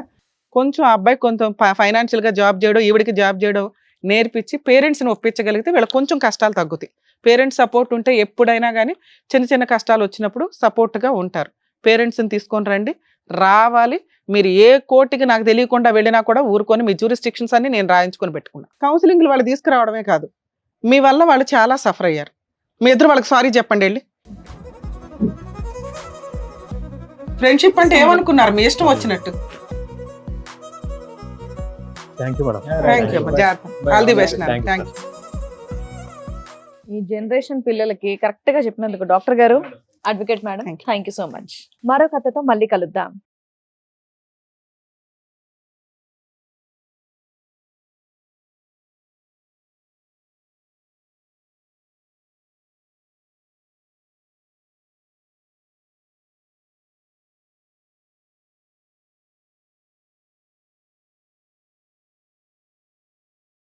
కొంచెం ఆ అబ్బాయి కొంచెం ఫైనాన్షియల్ గా జాబ్ చేయడం, ఈవిడికి జాబ్ చేయడం నేర్పించి పేరెంట్స్ని ఒప్పించగలిగితే వీళ్ళకి కొంచెం కష్టాలు తగ్గుతాయి. పేరెంట్స్ సపోర్ట్ ఉంటే ఎప్పుడైనా కానీ చిన్న చిన్న కష్టాలు వచ్చినప్పుడు సపోర్ట్గా ఉంటారు. పేరెంట్స్ని తీసుకొని రండి, రావాలి. మీరు ఏ కోర్టుకి నాకు తెలియకుండా వెళ్ళినా కూడా ఊరుకొని మీ జ్యూరిస్టిక్షన్స్ అన్ని నేను రాయించుకొని పెట్టుకున్నా. కౌన్సిలింగ్లు వాళ్ళు తీసుకురావడమే కాదు, మీ వల్ల వాళ్ళు చాలా సఫర్ అయ్యారు. మీ ఇద్దరు వాళ్ళకి సారీ చెప్పండి వెళ్ళి. ఫ్రెండ్షిప్ అంటే ఏమనుకున్నారు? మీ ఇష్టం వచ్చినట్టు. Thank you madam. Thank you, జాగ్రత్త. All the best. Thank you. ఈ జనరేషన్ పిల్లలకి కరెక్ట్ గా చెప్పినందుకు డాక్టర్ గారు, advocate madam, thank you so much. మరో కథతో మళ్ళీ కలుద్దాం.